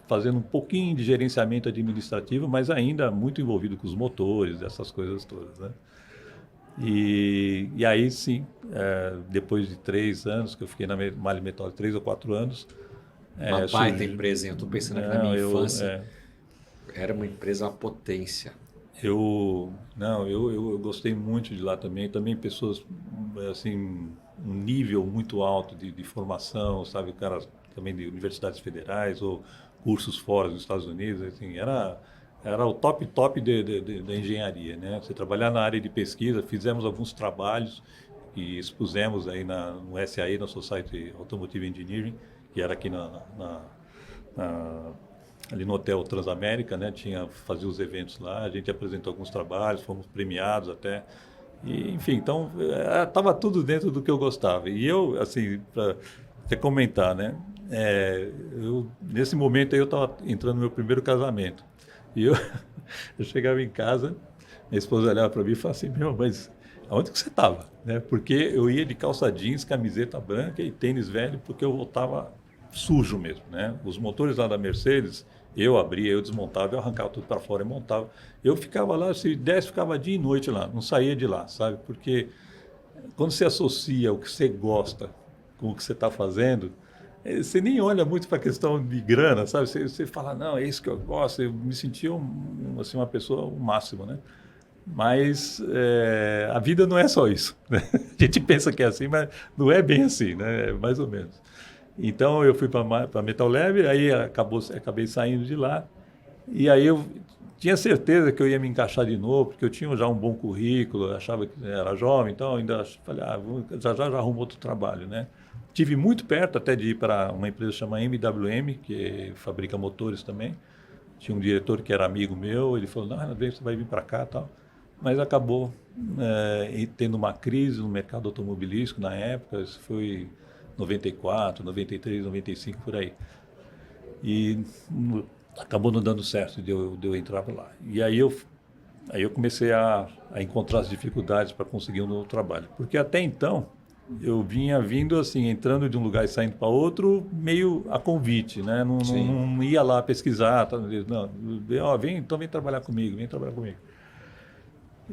fazendo um pouquinho de gerenciamento administrativo, mas ainda muito envolvido com os motores, essas coisas todas, né? E aí sim, depois de 3 anos, que eu fiquei na MAHLE Metal Leve, 3 ou 4 anos... Uma baita empresa, hein? Eu estou pensando aqui na minha infância. Era uma empresa, uma potência. Eu gostei muito de lá também. Também pessoas, assim, um nível muito alto de formação, sabe? Caras também de universidades federais ou cursos fora dos Estados Unidos. Assim, era o top da engenharia, né? Você trabalhar na área de pesquisa, fizemos alguns trabalhos e expusemos aí no SAE, na Society Automotive Engineering, que era aqui ali no Hotel Transamérica, né? Fazia os eventos lá, a gente apresentou alguns trabalhos, fomos premiados até. E, enfim, então, estava tudo dentro do que eu gostava. E eu, assim, para você comentar, né? Nesse momento aí eu estava entrando no meu primeiro casamento. E eu chegava em casa, minha esposa olhava para mim e falava assim: meu, mas aonde que você estava? Né? Porque eu ia de calça jeans, camiseta branca e tênis velho, porque eu voltava sujo mesmo, né? Os motores lá da Mercedes, eu abria, eu desmontava, eu arrancava tudo para fora e montava. Eu ficava lá, se desse, ficava dia e noite lá, não saía de lá, sabe? Porque quando você associa o que você gosta com o que você está fazendo, você nem olha muito para a questão de grana, sabe? Você fala: não, é isso que eu gosto. Eu me sentia assim, uma pessoa o máximo, né? Mas a vida não é só isso, né? A gente pensa que é assim, mas não é bem assim, né? É mais ou menos. Então eu fui para a Metal Leve, aí acabei saindo de lá, e aí eu tinha certeza que eu ia me encaixar de novo, porque eu tinha já um bom currículo, achava que era jovem, então ainda falei: já arrumo outro trabalho, né? Tive muito perto até de ir para uma empresa chamada MWM, que fabrica motores também. Tinha um diretor que era amigo meu, ele falou: não, você vai vir para cá e tal. Mas acabou tendo uma crise no mercado automobilístico na época, isso foi 94, 93, 95, por aí. E acabou não dando certo de eu entrar lá. E aí eu comecei a encontrar as dificuldades para conseguir um novo trabalho. Porque até então, eu vinha vindo assim, entrando de um lugar e saindo para outro, meio a convite, né? Não ia lá pesquisar, não, então vem trabalhar comigo, vem trabalhar comigo.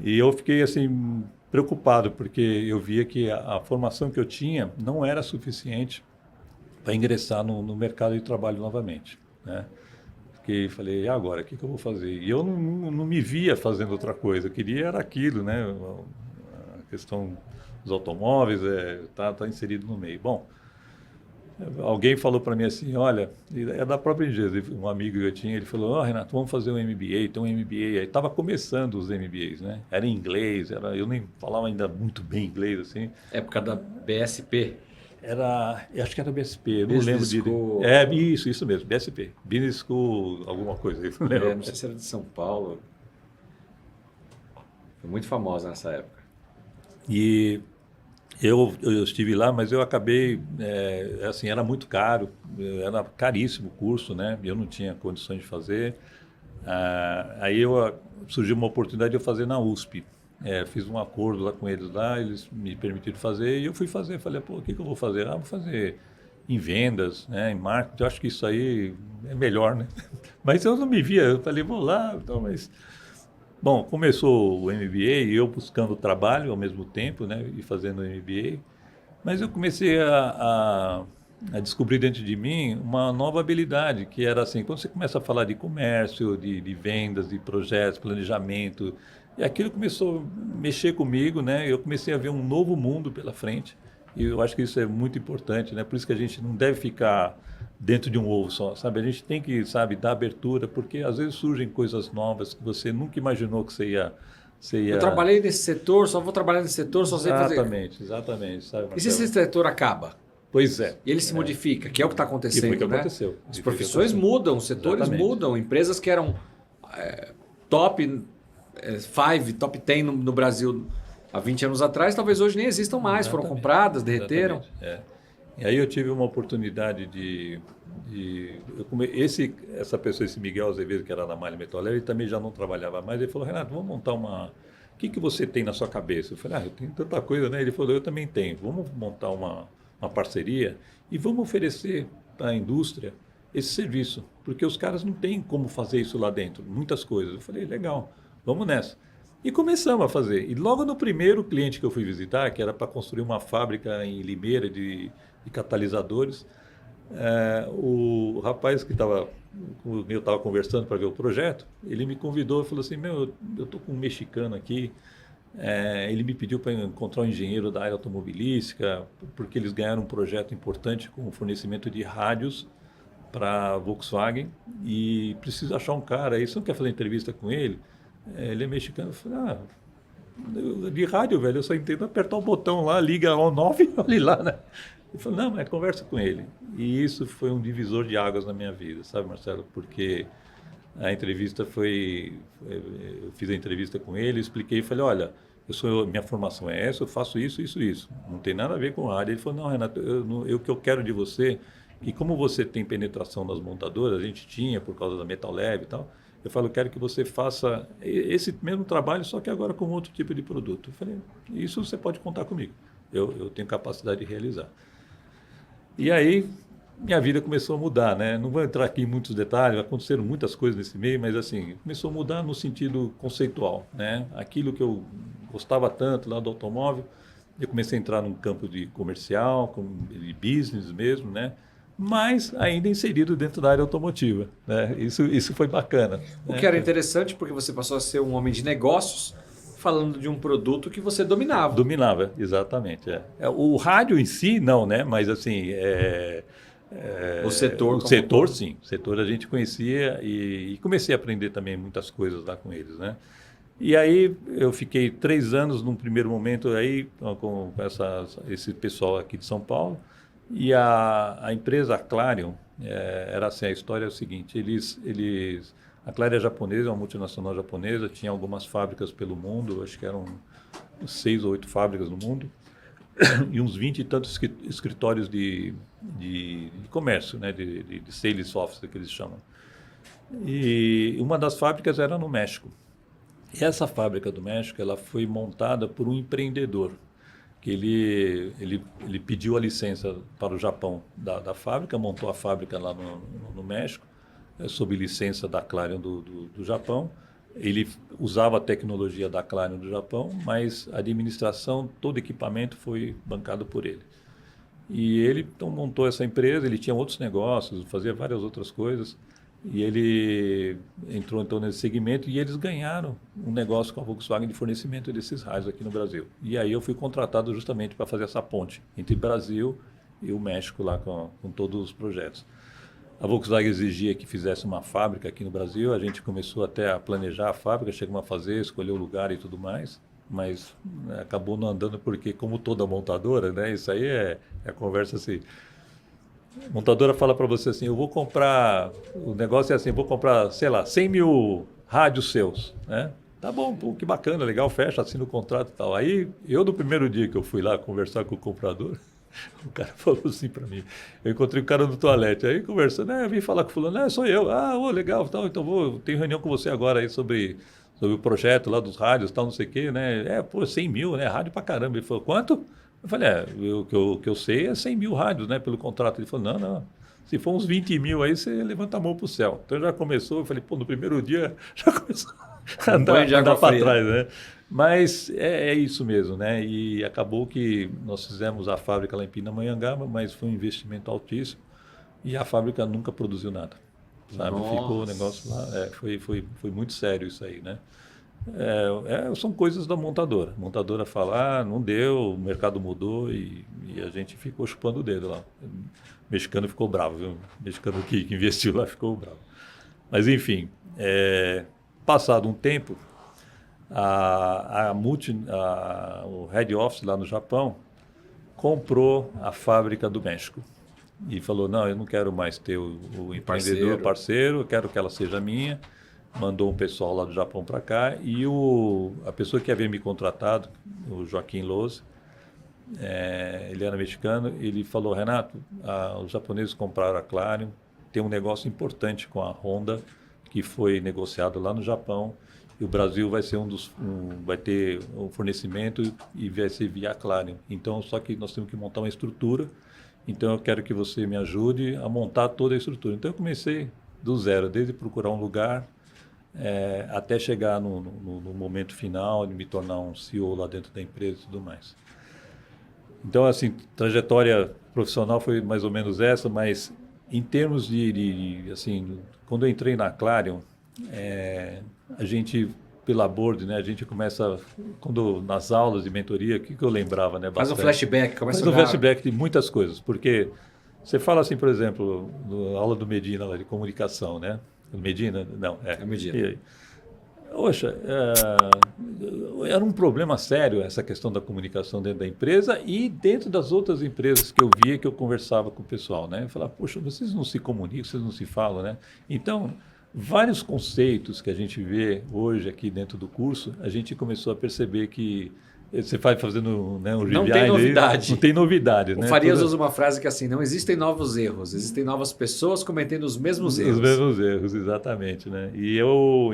E eu fiquei assim preocupado, porque eu via que a formação que eu tinha não era suficiente para ingressar no mercado de trabalho novamente, né? Porque falei: e agora, o que eu vou fazer? E eu não me via fazendo outra coisa, eu queria era aquilo, né? A questão dos automóveis tá inserido no meio. Bom, Alguém falou para mim assim, olha, é da própria empresa, um amigo que eu tinha, ele falou, Renato, vamos fazer um MBA, tem um MBA. Aí estava começando os MBAs, né? Era em inglês, eu nem falava ainda muito bem inglês, assim. Época da BSP. Eu acho que era BSP, eu não Business lembro de... School. Isso mesmo, BSP. Business School, alguma coisa, eu não lembro. Não sei se era de São Paulo. Foi muito famosa nessa época. E eu estive lá, mas eu acabei, assim, era muito caro, era caríssimo o curso, né? Eu não tinha condições de fazer. Aí surgiu uma oportunidade de eu fazer na USP. Fiz um acordo lá com eles lá, eles me permitiram fazer e eu fui fazer. Falei, pô, o que eu vou fazer? Vou fazer em vendas, né, em marketing. Eu acho que isso aí é melhor, né? Mas eu não me via, eu falei, vou lá, então, mas... Bom, começou o MBA e eu buscando trabalho ao mesmo tempo, né, e fazendo o MBA, mas eu comecei a descobrir dentro de mim uma nova habilidade, que era assim, quando você começa a falar de comércio, de vendas, de projetos, planejamento, e aquilo começou a mexer comigo, né, eu comecei a ver um novo mundo pela frente, e eu acho que isso é muito importante, né, por isso que a gente não deve ficar dentro de um ovo só, sabe? A gente tem que, sabe, dar abertura, porque às vezes surgem coisas novas que você nunca imaginou que você ia... Eu trabalhei nesse setor, só vou trabalhar nesse setor, só sei fazer... Exatamente. Sabe, e se esse setor acaba? Pois é. E ele se modifica, que é o que está acontecendo, e foi o que né? aconteceu. As profissões mudam, os setores mudam, empresas que eram top 5, top 10 no Brasil há 20 anos atrás, talvez hoje nem existam mais, foram compradas, derreteram. E aí eu tive uma oportunidade essa pessoa, esse Miguel Azevedo, que era na Malha Metal, ele também já não trabalhava mais, ele falou, Renato, vamos montar uma... O que você tem na sua cabeça? Eu falei, eu tenho tanta coisa, né? Ele falou, eu também tenho. Vamos montar uma parceria e vamos oferecer para a indústria esse serviço, porque os caras não têm como fazer isso lá dentro, muitas coisas. Eu falei, legal, vamos nessa. E começamos a fazer. E logo no primeiro cliente que eu fui visitar, que era para construir uma fábrica em Limeira de catalisadores, o rapaz que eu estava conversando para ver o projeto, ele me convidou e falou assim, eu estou com um mexicano aqui, ele me pediu para encontrar um engenheiro da área automobilística, porque eles ganharam um projeto importante com o fornecimento de rádios para a Volkswagen e preciso achar um cara aí, você não quer fazer entrevista com ele? Ele é mexicano. Eu falei, de rádio, velho, eu só entendo apertar o botão lá, liga ao 9 olha lá, né? Ele falou, não, mas conversa com ele. E isso foi um divisor de águas na minha vida, sabe, Marcelo? Porque a entrevista eu fiz a entrevista com ele, expliquei e falei, olha, minha formação é essa, eu faço isso, isso, isso. Não tem nada a ver com a área. Ele falou, não, Renato, o que eu quero de você, que como você tem penetração nas montadoras, a gente tinha por causa da Metal Lab e tal, eu falo, eu quero que você faça esse mesmo trabalho, só que agora com outro tipo de produto. Eu falei, isso você pode contar comigo. Eu tenho capacidade de realizar. E aí, minha vida começou a mudar, né? Não vou entrar aqui em muitos detalhes, aconteceram muitas coisas nesse meio, mas assim, começou a mudar no sentido conceitual, né? Aquilo que eu gostava tanto lá do automóvel, eu comecei a entrar num campo de comercial, de business mesmo, né? Mas ainda inserido dentro da área automotiva, né? Isso foi bacana. O que era interessante, porque você passou a ser um homem de negócios, falando de um produto que você dominava. Dominava, exatamente. O rádio em si, não, né? Mas assim... o setor, sim. O setor a gente conhecia e comecei a aprender também muitas coisas lá com eles, né? E aí eu fiquei 3 anos num primeiro momento aí com esse pessoal aqui de São Paulo. E a empresa Clarion, era assim, a história é o seguinte, a Clarion é japonesa, é uma multinacional japonesa, tinha algumas fábricas pelo mundo, acho que eram 6 ou 8 fábricas no mundo, e uns 20 e tantos escritórios de comércio, né, de sales office, que eles chamam. E uma das fábricas era no México. E essa fábrica do México, ela foi montada por um empreendedor, que ele pediu a licença para o Japão da fábrica, montou a fábrica lá no México, sob licença da Clarion do Japão. Ele usava a tecnologia da Clarion do Japão, mas a administração, todo equipamento foi bancado por ele. E ele então montou essa empresa, ele tinha outros negócios, fazia várias outras coisas, e ele entrou então nesse segmento e eles ganharam um negócio com a Volkswagen de fornecimento desses rádios aqui no Brasil. E aí eu fui contratado justamente para fazer essa ponte entre Brasil e o México lá com todos os projetos. A Volkswagen exigia que fizesse uma fábrica aqui no Brasil, a gente começou até a planejar a fábrica, chegamos a fazer, escolher o lugar e tudo mais, mas acabou não andando porque, como toda montadora, né, isso aí é a conversa assim, a montadora fala para você assim, eu vou comprar, o negócio é assim, vou comprar, sei lá, 100 mil rádios seus, né? Tá bom, pô, que bacana, legal, fecha, assina o contrato e tal. Aí, eu no primeiro dia que eu fui lá conversar com o comprador, o cara falou assim para mim, eu encontrei o cara no toalete, aí conversando, eu vim falar com o fulano, sou eu, legal, tal, então tenho reunião com você agora aí sobre o projeto lá dos rádios, tal, não sei o quê, né? 100 mil, né? Rádio pra caramba. Ele falou, quanto? Eu falei, o que eu sei é 100 mil rádios, né, pelo contrato. Ele falou, não, se for uns 20 mil aí, você levanta a mão pro céu. Então já começou, eu falei, no primeiro dia já começou a andar para trás, né? Mas é isso mesmo, né? E acabou que nós fizemos a fábrica lá em Pindamonhangaba, mas foi um investimento altíssimo e a fábrica nunca produziu nada, sabe? Nossa. Ficou o negócio lá, foi muito sério isso aí, né? São coisas da montadora. A montadora fala, não deu, o mercado mudou e a gente ficou chupando o dedo lá. O mexicano ficou bravo, viu? O mexicano que investiu lá ficou bravo. Mas enfim, passado um tempo, o head office lá no Japão comprou a fábrica do México e falou, não, eu não quero mais ter o empreendedor parceiro, eu quero que ela seja minha. Mandou um pessoal lá do Japão para cá e a pessoa que havia me contratado, o Joaquim Lose, ele era mexicano, ele falou, Renato, os japoneses compraram a Clarion, tem um negócio importante com a Honda, que foi negociado lá no Japão, e o Brasil vai ser vai ter um fornecimento e vai ser via Clarion. Então, só que nós temos que montar uma estrutura, então eu quero que você me ajude a montar toda a estrutura. Então eu comecei do zero, desde procurar um lugar, até chegar no momento final de me tornar um CEO lá dentro da empresa e tudo mais. Então, assim, trajetória profissional foi mais ou menos essa, mas em termos assim, quando eu entrei na Clarion, a gente, pela board, né, a gente começa, nas aulas de mentoria, o que eu lembrava, né, bastante. Faz um flashback, Faz um flashback de muitas coisas, porque você fala assim, por exemplo, na aula do Medina, lá de comunicação, né? Medina? Não, É Medina. Poxa, era um problema sério essa questão da comunicação dentro da empresa e dentro das outras empresas que eu via, que eu conversava com o pessoal, né? Eu falava, poxa, vocês não se comunicam, vocês não se falam, né? Então, vários conceitos que a gente vê hoje aqui dentro do curso, a gente começou a perceber que você vai fazendo, né, um não tem novidade. Não tem novidade. O Farias usa uma frase que é assim, não existem novos erros, existem novas pessoas cometendo os mesmos erros. Os mesmos erros, exatamente. Né? E eu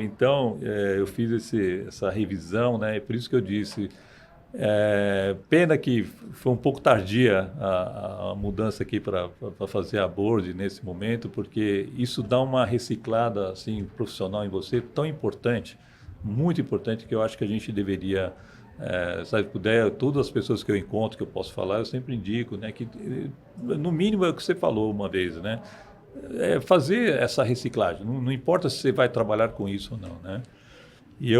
fiz essa revisão, né? E por isso que eu disse, pena que foi um pouco tardia a mudança aqui para fazer a board nesse momento, porque isso dá uma reciclada assim, profissional em você tão importante, muito importante, que eu acho que a gente deveria... se puder, todas as pessoas que eu encontro, que eu posso falar, eu sempre indico, né, que no mínimo é o que você falou uma vez, né, fazer essa reciclagem, não importa se você vai trabalhar com isso ou não, né. E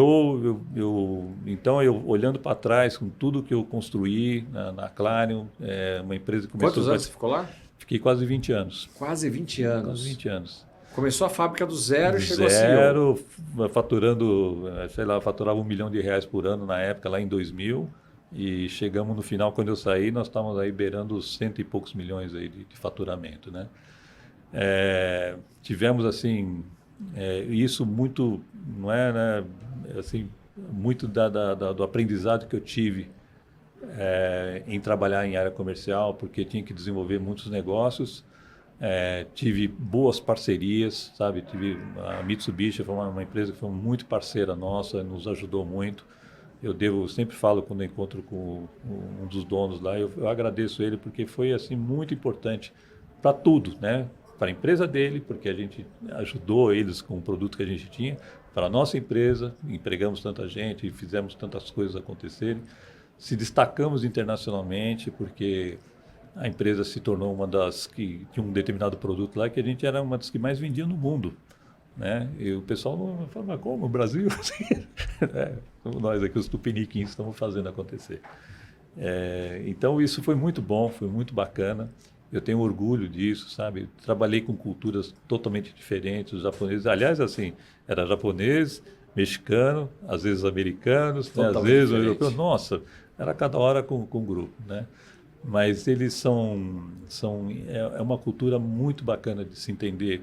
então eu olhando para trás com tudo que eu construí na Clarion, uma empresa que começou... Quantos anos você ficou lá? Fiquei quase 20 anos. Quase 20 anos. Quase 20 anos. Começou a fábrica do zero e chegou zero, faturando, faturava R$1 milhão por ano na época, lá em 2000. E chegamos no final, quando eu saí, nós estávamos aí beirando os 100 e poucos milhões aí de faturamento, né? Tivemos, assim, isso muito, não é, né? Assim, muito do aprendizado que eu tive em trabalhar em área comercial, porque tinha que desenvolver muitos negócios. Tive boas parcerias, sabe? A Mitsubishi foi uma empresa que foi muito parceira nossa, nos ajudou muito. Eu sempre falo quando eu encontro com um dos donos lá, eu agradeço ele porque foi assim muito importante para tudo, né? Para a empresa dele, porque a gente ajudou eles com o produto que a gente tinha, para a nossa empresa, empregamos tanta gente e fizemos tantas coisas acontecerem. Se destacamos internacionalmente porque a empresa se tornou uma das que tinha um determinado produto lá que a gente era uma das que mais vendia no mundo, né? E o pessoal não fala, mas como? O Brasil? Nós aqui, os tupiniquins, estamos fazendo acontecer. Então, isso foi muito bom, foi muito bacana. Eu tenho orgulho disso, sabe? Trabalhei com culturas totalmente diferentes, os japoneses. Aliás, assim, era japonês, mexicano, às vezes americanos, né? Às vezes europeu. Nossa, era cada hora com um grupo, né? Mas eles é uma cultura muito bacana de se entender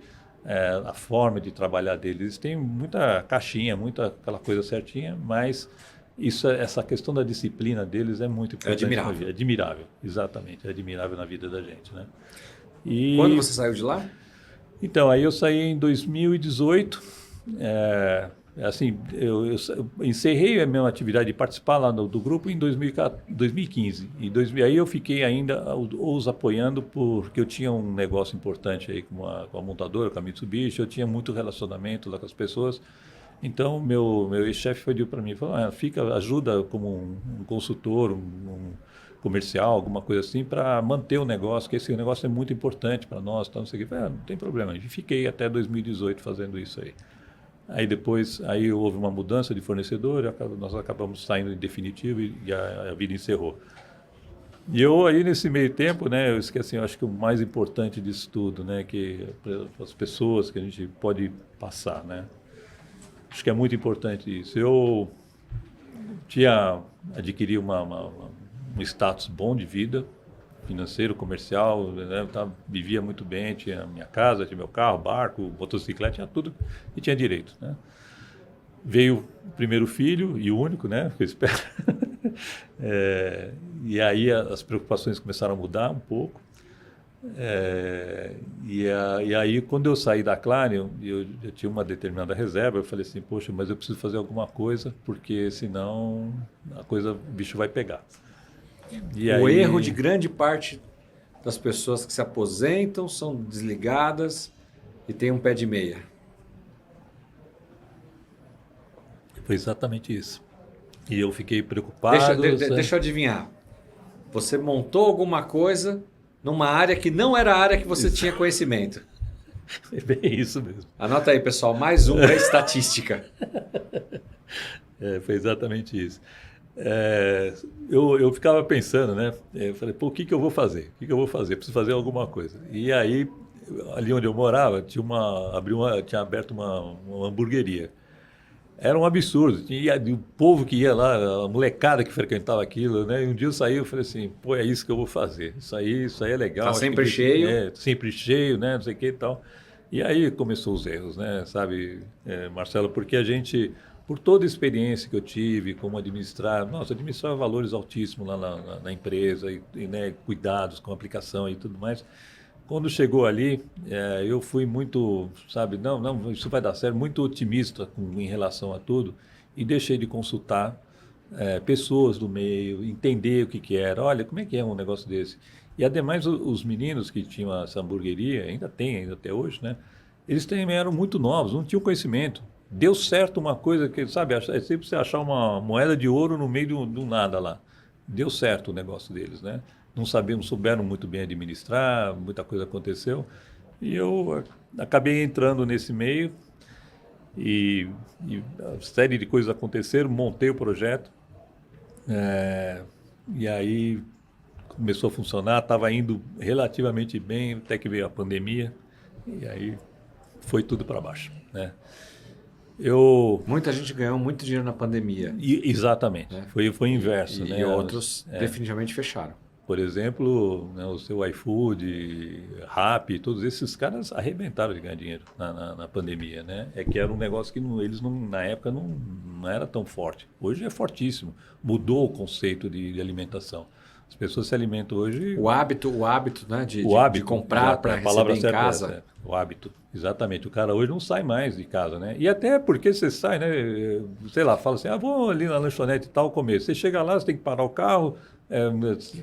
a forma de trabalhar deles. Eles têm muita caixinha, muita aquela coisa certinha, mas essa questão da disciplina deles é muito importante. É admirável. É admirável, exatamente. É admirável na vida da gente, né? Quando você saiu de lá? Então, aí eu saí em 2018. Assim, eu encerrei a minha atividade de participar lá do grupo em 2015. Aí eu fiquei ainda os apoiando porque eu tinha um negócio importante aí com a montadora, com a Mitsubishi. Eu tinha muito relacionamento lá com as pessoas. Então, meu ex-chefe foi para mim e falou, ajuda como um consultor, um comercial, alguma coisa assim, para manter o negócio, que esse negócio é muito importante para nós. Não sei o que. Não tem problema. E fiquei até 2018 fazendo isso aí. Aí depois houve uma mudança de fornecedor, nós acabamos saindo em definitivo e a vida encerrou. E eu aí nesse meio tempo, né, eu esqueci, eu acho que o mais importante disso tudo, né, que as pessoas que a gente pode passar, né. Acho que é muito importante isso. Eu tinha adquirido um status bom de vida, financeiro, comercial, né? Vivia muito bem, tinha minha casa, tinha meu carro, barco, motocicleta, tinha tudo e tinha direito, né? Veio o primeiro filho e o único, né? Que eu espero. E aí as preocupações começaram a mudar um pouco. E aí, quando eu saí da Clarion, eu tinha uma determinada reserva, eu falei assim, poxa, mas eu preciso fazer alguma coisa, porque senão o bicho vai pegar. O erro de grande parte das pessoas que se aposentam são desligadas e têm um pé de meia. Foi exatamente isso. E eu fiquei preocupado. Deixa eu adivinhar. Você montou alguma coisa numa área que não era a área que você tinha conhecimento. É bem isso mesmo. Anota aí, pessoal, mais um para estatística. Foi exatamente isso. Eu ficava pensando, né? Eu falei, pô, o que eu vou fazer? O que eu vou fazer? Preciso fazer alguma coisa. E aí, ali onde eu morava, tinha aberto uma hamburgueria. Era um absurdo. Tinha o povo que ia lá, a molecada que frequentava aquilo, né? E um dia eu saí e falei assim, pô, é isso que eu vou fazer. Isso aí é legal. Tá sempre cheio. Sempre cheio, né? Não sei o que e tal. E aí começou os erros, né? Sabe, Marcelo, porque a gente, por toda a experiência que eu tive, como administrar valores altíssimos lá na empresa, e né, cuidados com a aplicação e tudo mais. Quando chegou ali, eu fui muito, sabe, não, isso vai dar certo, muito otimista em relação a tudo e deixei de consultar pessoas do meio, entender o que era, olha, como é que é um negócio desse. E, ademais, os meninos que tinham essa hamburgueria, ainda até hoje, né, eles também eram muito novos, não tinham conhecimento. Deu certo uma coisa que, sabe, é sempre você achar uma moeda de ouro no meio do nada lá. Deu certo o negócio deles, né? Não souberam muito bem administrar, muita coisa aconteceu. E eu acabei entrando nesse meio e a série de coisas aconteceram, montei o projeto. E aí começou a funcionar, estava indo relativamente bem, até que veio a pandemia. E aí foi tudo para baixo, né? Muita gente ganhou muito dinheiro na pandemia. Exatamente, né? Foi o inverso. E outros definitivamente fecharam. Por exemplo, né, o seu iFood, Rappi, todos esses caras arrebentaram de ganhar dinheiro na pandemia, né? É que era um negócio que eles na época não era tão forte. Hoje é fortíssimo. Mudou o conceito de alimentação. As pessoas se alimentam hoje... O hábito, né, de comprar para receber em casa. O hábito, exatamente. O cara hoje não sai mais de casa, né? E até porque você sai, né? Sei lá, fala assim, vou ali na lanchonete e tal comer. Você chega lá, você tem que parar o carro...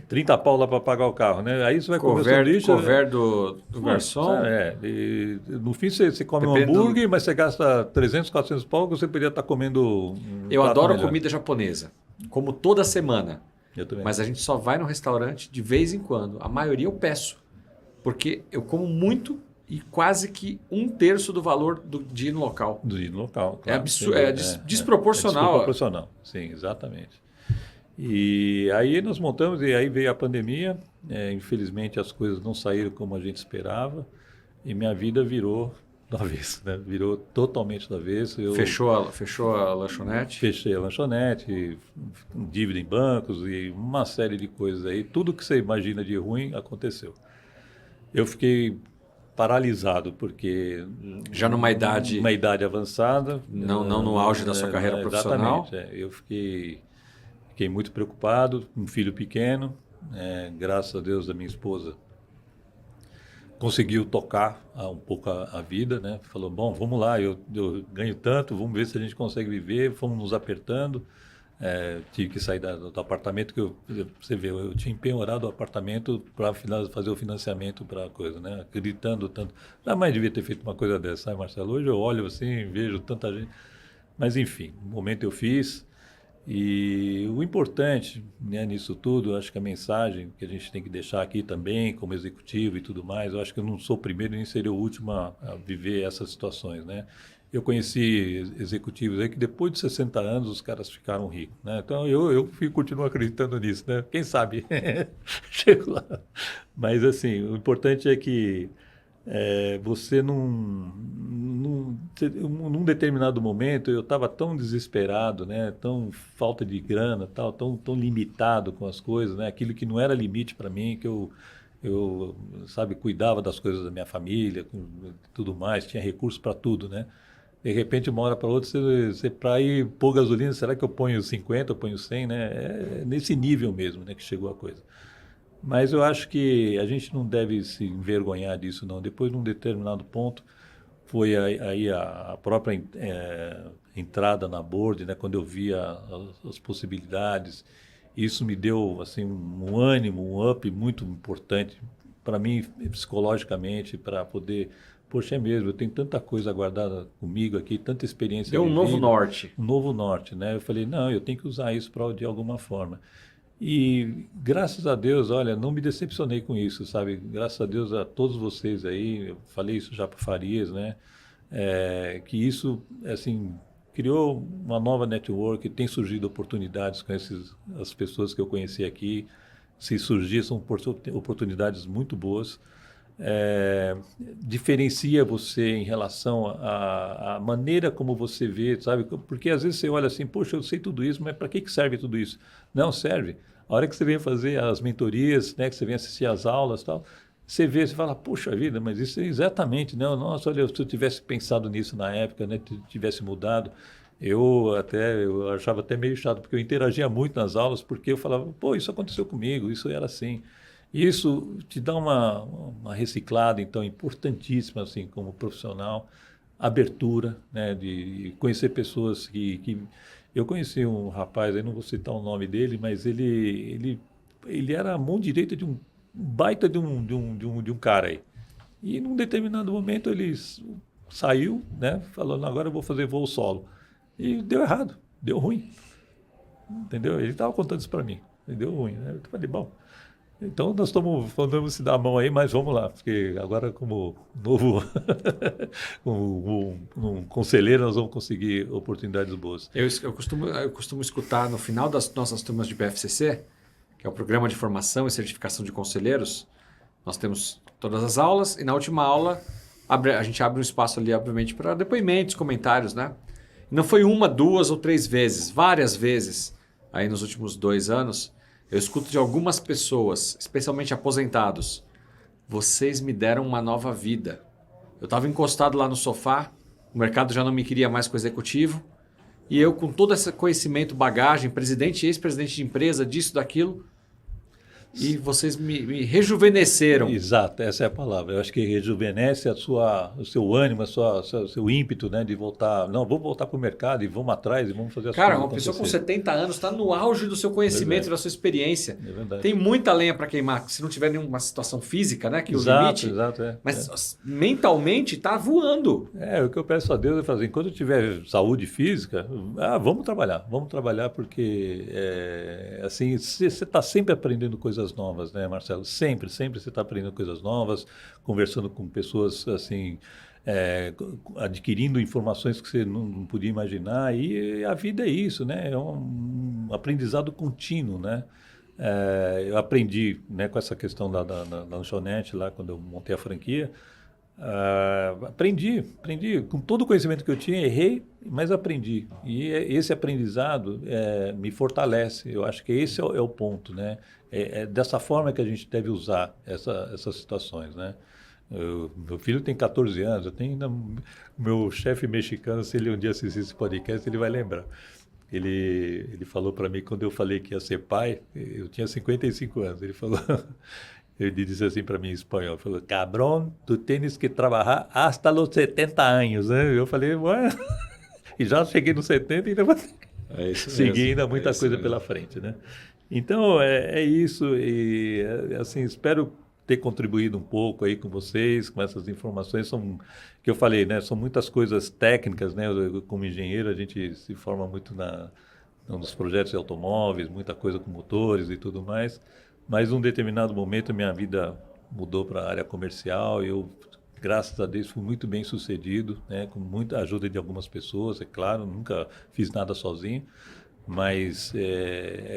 30 pau lá para pagar o carro, né? Aí você vai comer o sanduíche... Cover do garçom. E no fim você come um hambúrguer, mas você gasta 300, 400 pau que você poderia estar comendo... Eu adoro comida japonesa, como toda semana. Eu também. Mas a gente só vai no restaurante de vez em quando. A maioria eu peço, porque eu como muito e quase que 1/3 do valor de ir no local. Do ir no local. Claro, é absurdo, desproporcional. É desproporcional, sim, exatamente. E aí nós montamos, e aí veio a pandemia, Infelizmente as coisas não saíram como a gente esperava e minha vida virou do avesso, né? Virou totalmente do avesso. Fechou a lanchonete? Fechei a lanchonete, dívida em bancos e uma série de coisas aí. Tudo que você imagina de ruim aconteceu. Eu fiquei paralisado porque Já numa idade... uma idade avançada, Não no auge da sua carreira profissional. Exatamente. Eu fiquei muito preocupado, um filho pequeno, graças a Deus a minha esposa conseguiu tocar um pouco a vida, né? Falou, bom, vamos lá, eu ganho tanto, vamos ver se a gente consegue viver. Fomos nos apertando. Tive que sair do apartamento, você vê, eu tinha empenhorado o apartamento para fazer o financiamento para a coisa, né? Acreditando tanto. Jamais devia ter feito uma coisa dessa, sabe, Marcelo? Hoje eu olho assim, vejo tanta gente. Mas, enfim, no momento eu fiz. E o importante, né, nisso tudo, eu acho que a mensagem que a gente tem que deixar aqui também, como executivo e tudo mais, eu acho que eu não sou o primeiro nem seria o último a viver essas situações, né? Eu conheci executivos aí que depois de 60 anos os caras ficaram ricos, né? Então eu continuo acreditando nisso, né? Quem sabe chego lá. Mas assim, o importante é que você num determinado momento eu estava tão desesperado, né? Tão falta de grana, tal, tão limitado com as coisas, né? Aquilo que não era limite para mim, que eu sabe, cuidava das coisas da minha família, tudo mais, tinha recursos para tudo, né? De repente, uma hora para outra, você para ir pôr gasolina, será que eu ponho 50, eu ponho 100, né? É nesse nível mesmo, né, que chegou a coisa. Mas eu acho que a gente não deve se envergonhar disso, não. Depois, num determinado ponto, foi aí a própria entrada na board, né, quando eu via as possibilidades. Isso me deu assim um ânimo, um up muito importante para mim psicologicamente, para poder, poxa, é mesmo, eu tenho tanta coisa guardada comigo aqui, tanta experiência Deu um vivida, novo norte. um novo norte, né? Eu falei, não, eu tenho que usar isso de alguma forma. E graças a Deus, olha, não me decepcionei com isso, sabe? Graças a Deus a todos vocês aí, eu falei isso já para Farias, né? Que isso, assim, criou uma nova network, tem surgido oportunidades com as pessoas que eu conheci aqui. Se surgir, são oportunidades muito boas. Diferencia você em relação à maneira como você vê, sabe? Porque às vezes você olha assim, poxa, eu sei tudo isso, mas para que serve tudo isso? Não serve. A hora que você vem fazer as mentorias, né, que você vem assistir às aulas e tal, você vê, você fala, poxa vida, mas isso é exatamente, não, nossa, olha, se eu tivesse pensado nisso na época, né, tivesse mudado, eu achava até meio chato, porque eu interagia muito nas aulas, porque eu falava, pô, isso aconteceu comigo, isso era assim. E isso te dá uma reciclada, então, importantíssima, assim, como profissional, abertura, né, de conhecer pessoas que... Eu conheci um rapaz, aí não vou citar o nome dele, mas ele era a mão direita de um baita de um cara aí. E num determinado momento ele saiu, né, falando, agora eu vou fazer voo solo. E deu errado, deu ruim. Entendeu? Ele estava contando isso para mim. E deu ruim, né? Eu falei, bom, então nós vamos se dar a mão aí, mas vamos lá, porque agora como novo como um conselheiro nós vamos conseguir oportunidades boas. Eu costumo escutar no final das nossas turmas de PFCC, que é o Programa de Formação e Certificação de Conselheiros. Nós temos todas as aulas e na última aula a gente abre um espaço ali, obviamente, para depoimentos, comentários, né? Não foi uma, duas ou três vezes, várias vezes, aí nos últimos 2 anos, eu escuto de algumas pessoas, especialmente aposentados, vocês me deram uma nova vida. Eu estava encostado lá no sofá, o mercado já não me queria mais com o executivo, e eu com todo esse conhecimento, bagagem, presidente e ex-presidente de empresa, disso, daquilo, e vocês me rejuvenesceram. Exato, essa é a palavra. Eu acho que rejuvenesce o seu ânimo, seu ímpeto, né, de voltar. Não, vamos voltar para o mercado e vamos atrás e vamos fazer as Cara, coisas uma pessoa com acontecer. 70 anos está no auge do seu conhecimento, da sua experiência. É verdade. Tem muita lenha para queimar, se não tiver nenhuma situação física, né, que o Exato, limite. exato, Mas mentalmente está voando. o que eu peço a Deus é fazer, enquanto eu tiver saúde física, vamos trabalhar porque assim, você está sempre aprendendo coisas novas, né, Marcelo? Sempre você está aprendendo coisas novas, conversando com pessoas assim, adquirindo informações que você não podia imaginar, e a vida é isso, né? É um aprendizado contínuo, né? Eu aprendi, né, com essa questão da lanchonete lá, quando eu montei a franquia. Aprendi com todo o conhecimento que eu tinha, errei, mas aprendi. E esse aprendizado me fortalece. Eu acho que esse é o ponto, né? É dessa forma que a gente deve usar essas situações, né? Meu filho tem 14 anos, eu tenho ainda meu chefe mexicano, se ele um dia assistir esse podcast, ele vai lembrar. Ele falou para mim, quando eu falei que ia ser pai, eu tinha 55 anos, ele falou... Ele disse assim para mim em espanhol, falou, cabrón, tu tens que trabalhar hasta los 70 anos, né? Eu falei, ué, e já cheguei nos 70 e ainda vou seguir ainda muita coisa pela frente, né? Então, é isso, e assim, espero ter contribuído um pouco aí com vocês, com essas informações, que eu falei, né? São muitas coisas técnicas, né? Como engenheiro, a gente se forma muito nos projetos de automóveis, muita coisa com motores e tudo mais. Mas num determinado momento minha vida mudou para a área comercial e eu, graças a Deus, fui muito bem sucedido, né? Com muita ajuda de algumas pessoas, é claro, nunca fiz nada sozinho, mas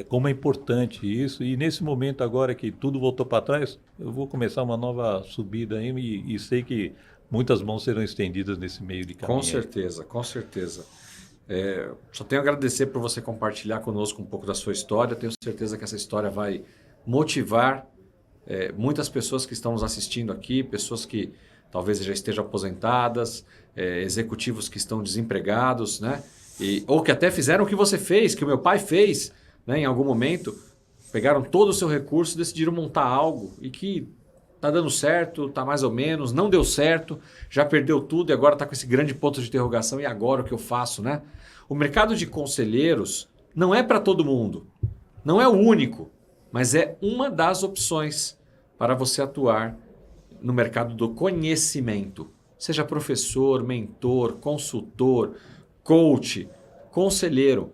como é importante isso. E nesse momento agora que tudo voltou para trás, eu vou começar uma nova subida aí e sei que muitas mãos serão estendidas nesse meio de caminho. Com certeza, com certeza. Só tenho a agradecer por você compartilhar conosco um pouco da sua história. Tenho certeza que essa história vai motivar muitas pessoas que estão nos assistindo aqui, pessoas que talvez já estejam aposentadas, executivos que estão desempregados, né? Ou que até fizeram o que você fez, que o meu pai fez, né? Em algum momento, pegaram todo o seu recurso, decidiram montar algo e que está dando certo, está mais ou menos, não deu certo, já perdeu tudo e agora está com esse grande ponto de interrogação, e agora o que eu faço, né? O mercado de conselheiros não é para todo mundo, não é o único, mas é uma das opções para você atuar no mercado do conhecimento. Seja professor, mentor, consultor, coach, conselheiro.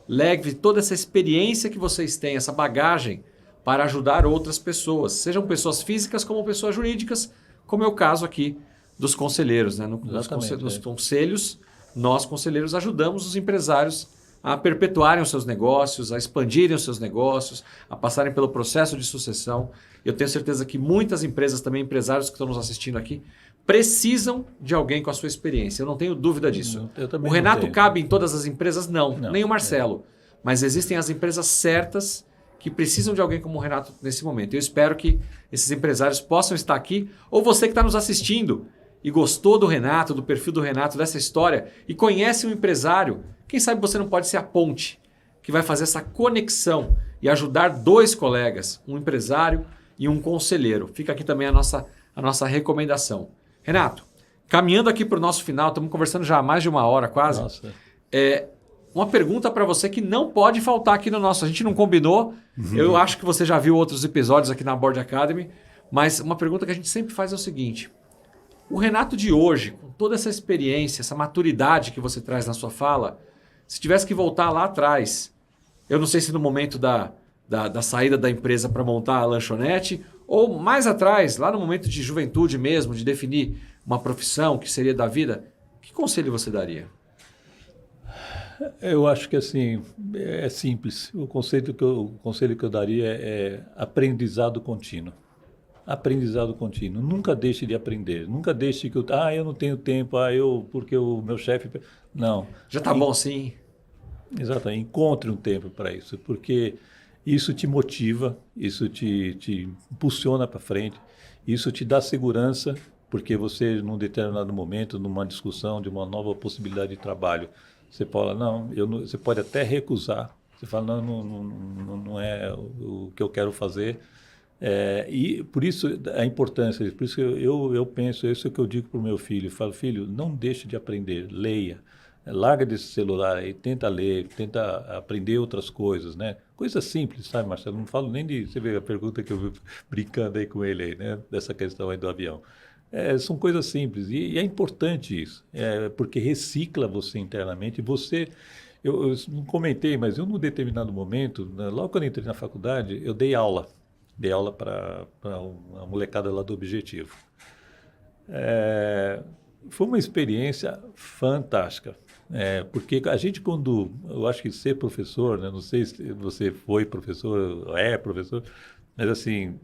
Leve toda essa experiência que vocês têm, essa bagagem, para ajudar outras pessoas. Sejam pessoas físicas como pessoas jurídicas, como é o caso aqui dos conselheiros, né? Nos conselhos, nós conselheiros ajudamos os empresários a perpetuarem os seus negócios, a expandirem os seus negócios, a passarem pelo processo de sucessão. Eu tenho certeza que muitas empresas, também empresários que estão nos assistindo aqui, precisam de alguém com a sua experiência. Eu não tenho dúvida disso. O Renato cabe em todas as empresas? Não, nem o Marcelo. Mas existem as empresas certas que precisam de alguém como o Renato nesse momento. Eu espero que esses empresários possam estar aqui, ou você que está nos assistindo e gostou do Renato, do perfil do Renato, dessa história, e conhece um empresário, quem sabe você não pode ser a ponte que vai fazer essa conexão e ajudar dois colegas, um empresário e um conselheiro. Fica aqui também a nossa recomendação. Renato, caminhando aqui para o nosso final, estamos conversando já há mais de 1 hora quase. Nossa. Uma pergunta para você que não pode faltar aqui no nosso. A gente não combinou, eu acho que você já viu outros episódios aqui na Board Academy, mas uma pergunta que a gente sempre faz é o seguinte: o Renato de hoje, com toda essa experiência, essa maturidade que você traz na sua fala, se tivesse que voltar lá atrás, eu não sei se no momento da saída da empresa para montar a lanchonete, ou mais atrás, lá no momento de juventude mesmo, de definir uma profissão que seria da vida, que conselho você daria? Eu acho que assim, é simples. O conselho que eu daria é aprendizado contínuo. Aprendizado contínuo. Nunca deixe de aprender. Nunca deixe que eu não tenho tempo, porque o meu chefe... Não. Já está bom sim. Exatamente. Encontre um tempo para isso, porque isso te motiva, isso te impulsiona para frente, isso te dá segurança, porque você, num determinado momento, numa discussão de uma nova possibilidade de trabalho, você fala, você pode até recusar. Você fala, não é o que eu quero fazer. E por isso a importância, por isso que eu penso, isso é o que eu digo para o meu filho. Eu falo, filho, não deixe de aprender, leia. Larga desse celular aí, tenta ler, tenta aprender outras coisas, né? Coisas simples, sabe, Marcelo? Não falo nem de... Você vê a pergunta que eu vi brincando aí com ele, aí, né? Dessa questão aí do avião. São coisas simples e é importante isso, porque recicla você internamente. Eu não comentei, mas eu, num determinado momento, né, logo quando eu entrei na faculdade, eu dei aula para a molecada lá do Objetivo. Foi uma experiência fantástica, Porque a gente quando, eu acho que ser professor, né, não sei se você foi professor, é professor, mas assim,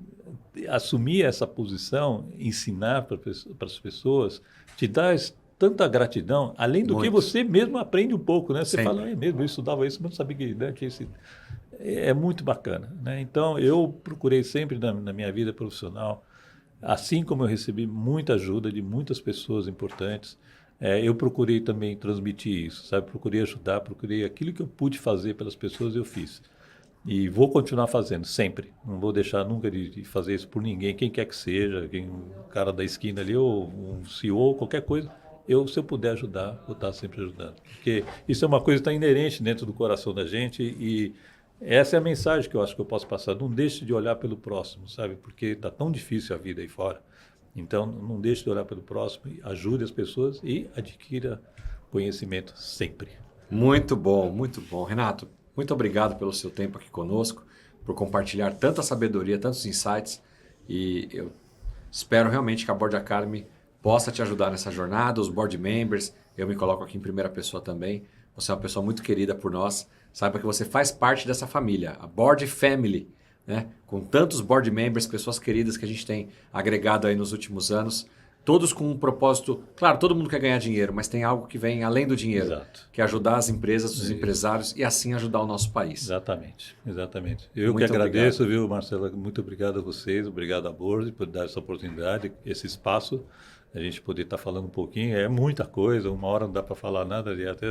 assumir essa posição, ensinar para as pessoas, te dá tanta gratidão, além do que você mesmo aprende um pouco, né? Você fala, é mesmo, eu estudava isso, mas não sabia que, né, que esse... É muito bacana, né? Então, eu procurei sempre na minha vida profissional, assim como eu recebi muita ajuda de muitas pessoas importantes, eu procurei também transmitir isso, sabe? Procurei ajudar, procurei aquilo que eu pude fazer pelas pessoas, eu fiz. E vou continuar fazendo, sempre. Não vou deixar nunca de fazer isso por ninguém, quem quer que seja, o cara da esquina ali, ou um CEO, qualquer coisa. Se eu puder ajudar, vou estar sempre ajudando. Porque isso é uma coisa que está inerente dentro do coração da gente e essa é a mensagem que eu acho que eu posso passar. Não deixe de olhar pelo próximo, sabe? Porque está tão difícil a vida aí fora. Então, não deixe de olhar pelo próximo, ajude as pessoas e adquira conhecimento sempre. Muito bom, muito bom. Renato, muito obrigado pelo seu tempo aqui conosco, por compartilhar tanta sabedoria, tantos insights. E eu espero realmente que a Board Academy possa te ajudar nessa jornada, os board members. Eu me coloco aqui em primeira pessoa também. Você é uma pessoa muito querida por nós. Saiba que você faz parte dessa família, a Board Family, né? Com tantos board members, pessoas queridas que a gente tem agregado aí nos últimos anos. Todos com um propósito, claro, todo mundo quer ganhar dinheiro, mas tem algo que vem além do dinheiro, Exato. Que é ajudar as empresas, os empresários e assim ajudar o nosso país. Exatamente, exatamente. Eu Muito que agradeço, obrigado. viu, Marcela? Muito obrigado a vocês, obrigado à Board por dar essa oportunidade, esse espaço, a gente poder estar falando um pouquinho. É muita coisa, uma hora não dá para falar nada, e até,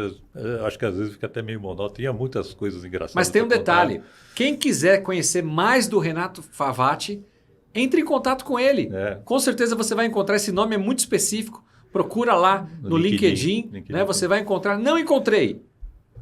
acho que às vezes fica até meio monótono. Tinha muitas coisas engraçadas. Mas tem um detalhe, quem quiser conhecer mais do Renato Favati, entre em contato com ele. Com certeza você vai encontrar, esse nome é muito específico. Procura lá no LinkedIn, né? Você vai encontrar. Não encontrei.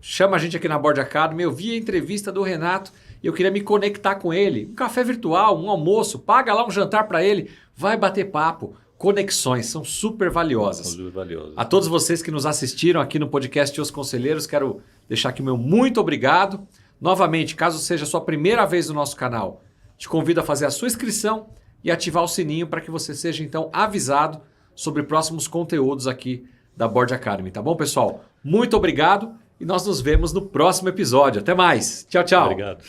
Chama a gente aqui na Board Academy. Eu vi a entrevista do Renato e eu queria me conectar com ele. Um café virtual, um almoço, paga lá um jantar para ele. Vai bater papo. Conexões são super valiosas. Super valiosas. A todos vocês que nos assistiram aqui no podcast Os Conselheiros, quero deixar aqui o meu muito obrigado. Novamente, caso seja a sua primeira vez no nosso canal, te convido a fazer a sua inscrição e ativar o sininho para que você seja, então, avisado sobre próximos conteúdos aqui da Board Academy. Tá bom, pessoal? Muito obrigado e nós nos vemos no próximo episódio. Até mais. Tchau, tchau. Obrigado.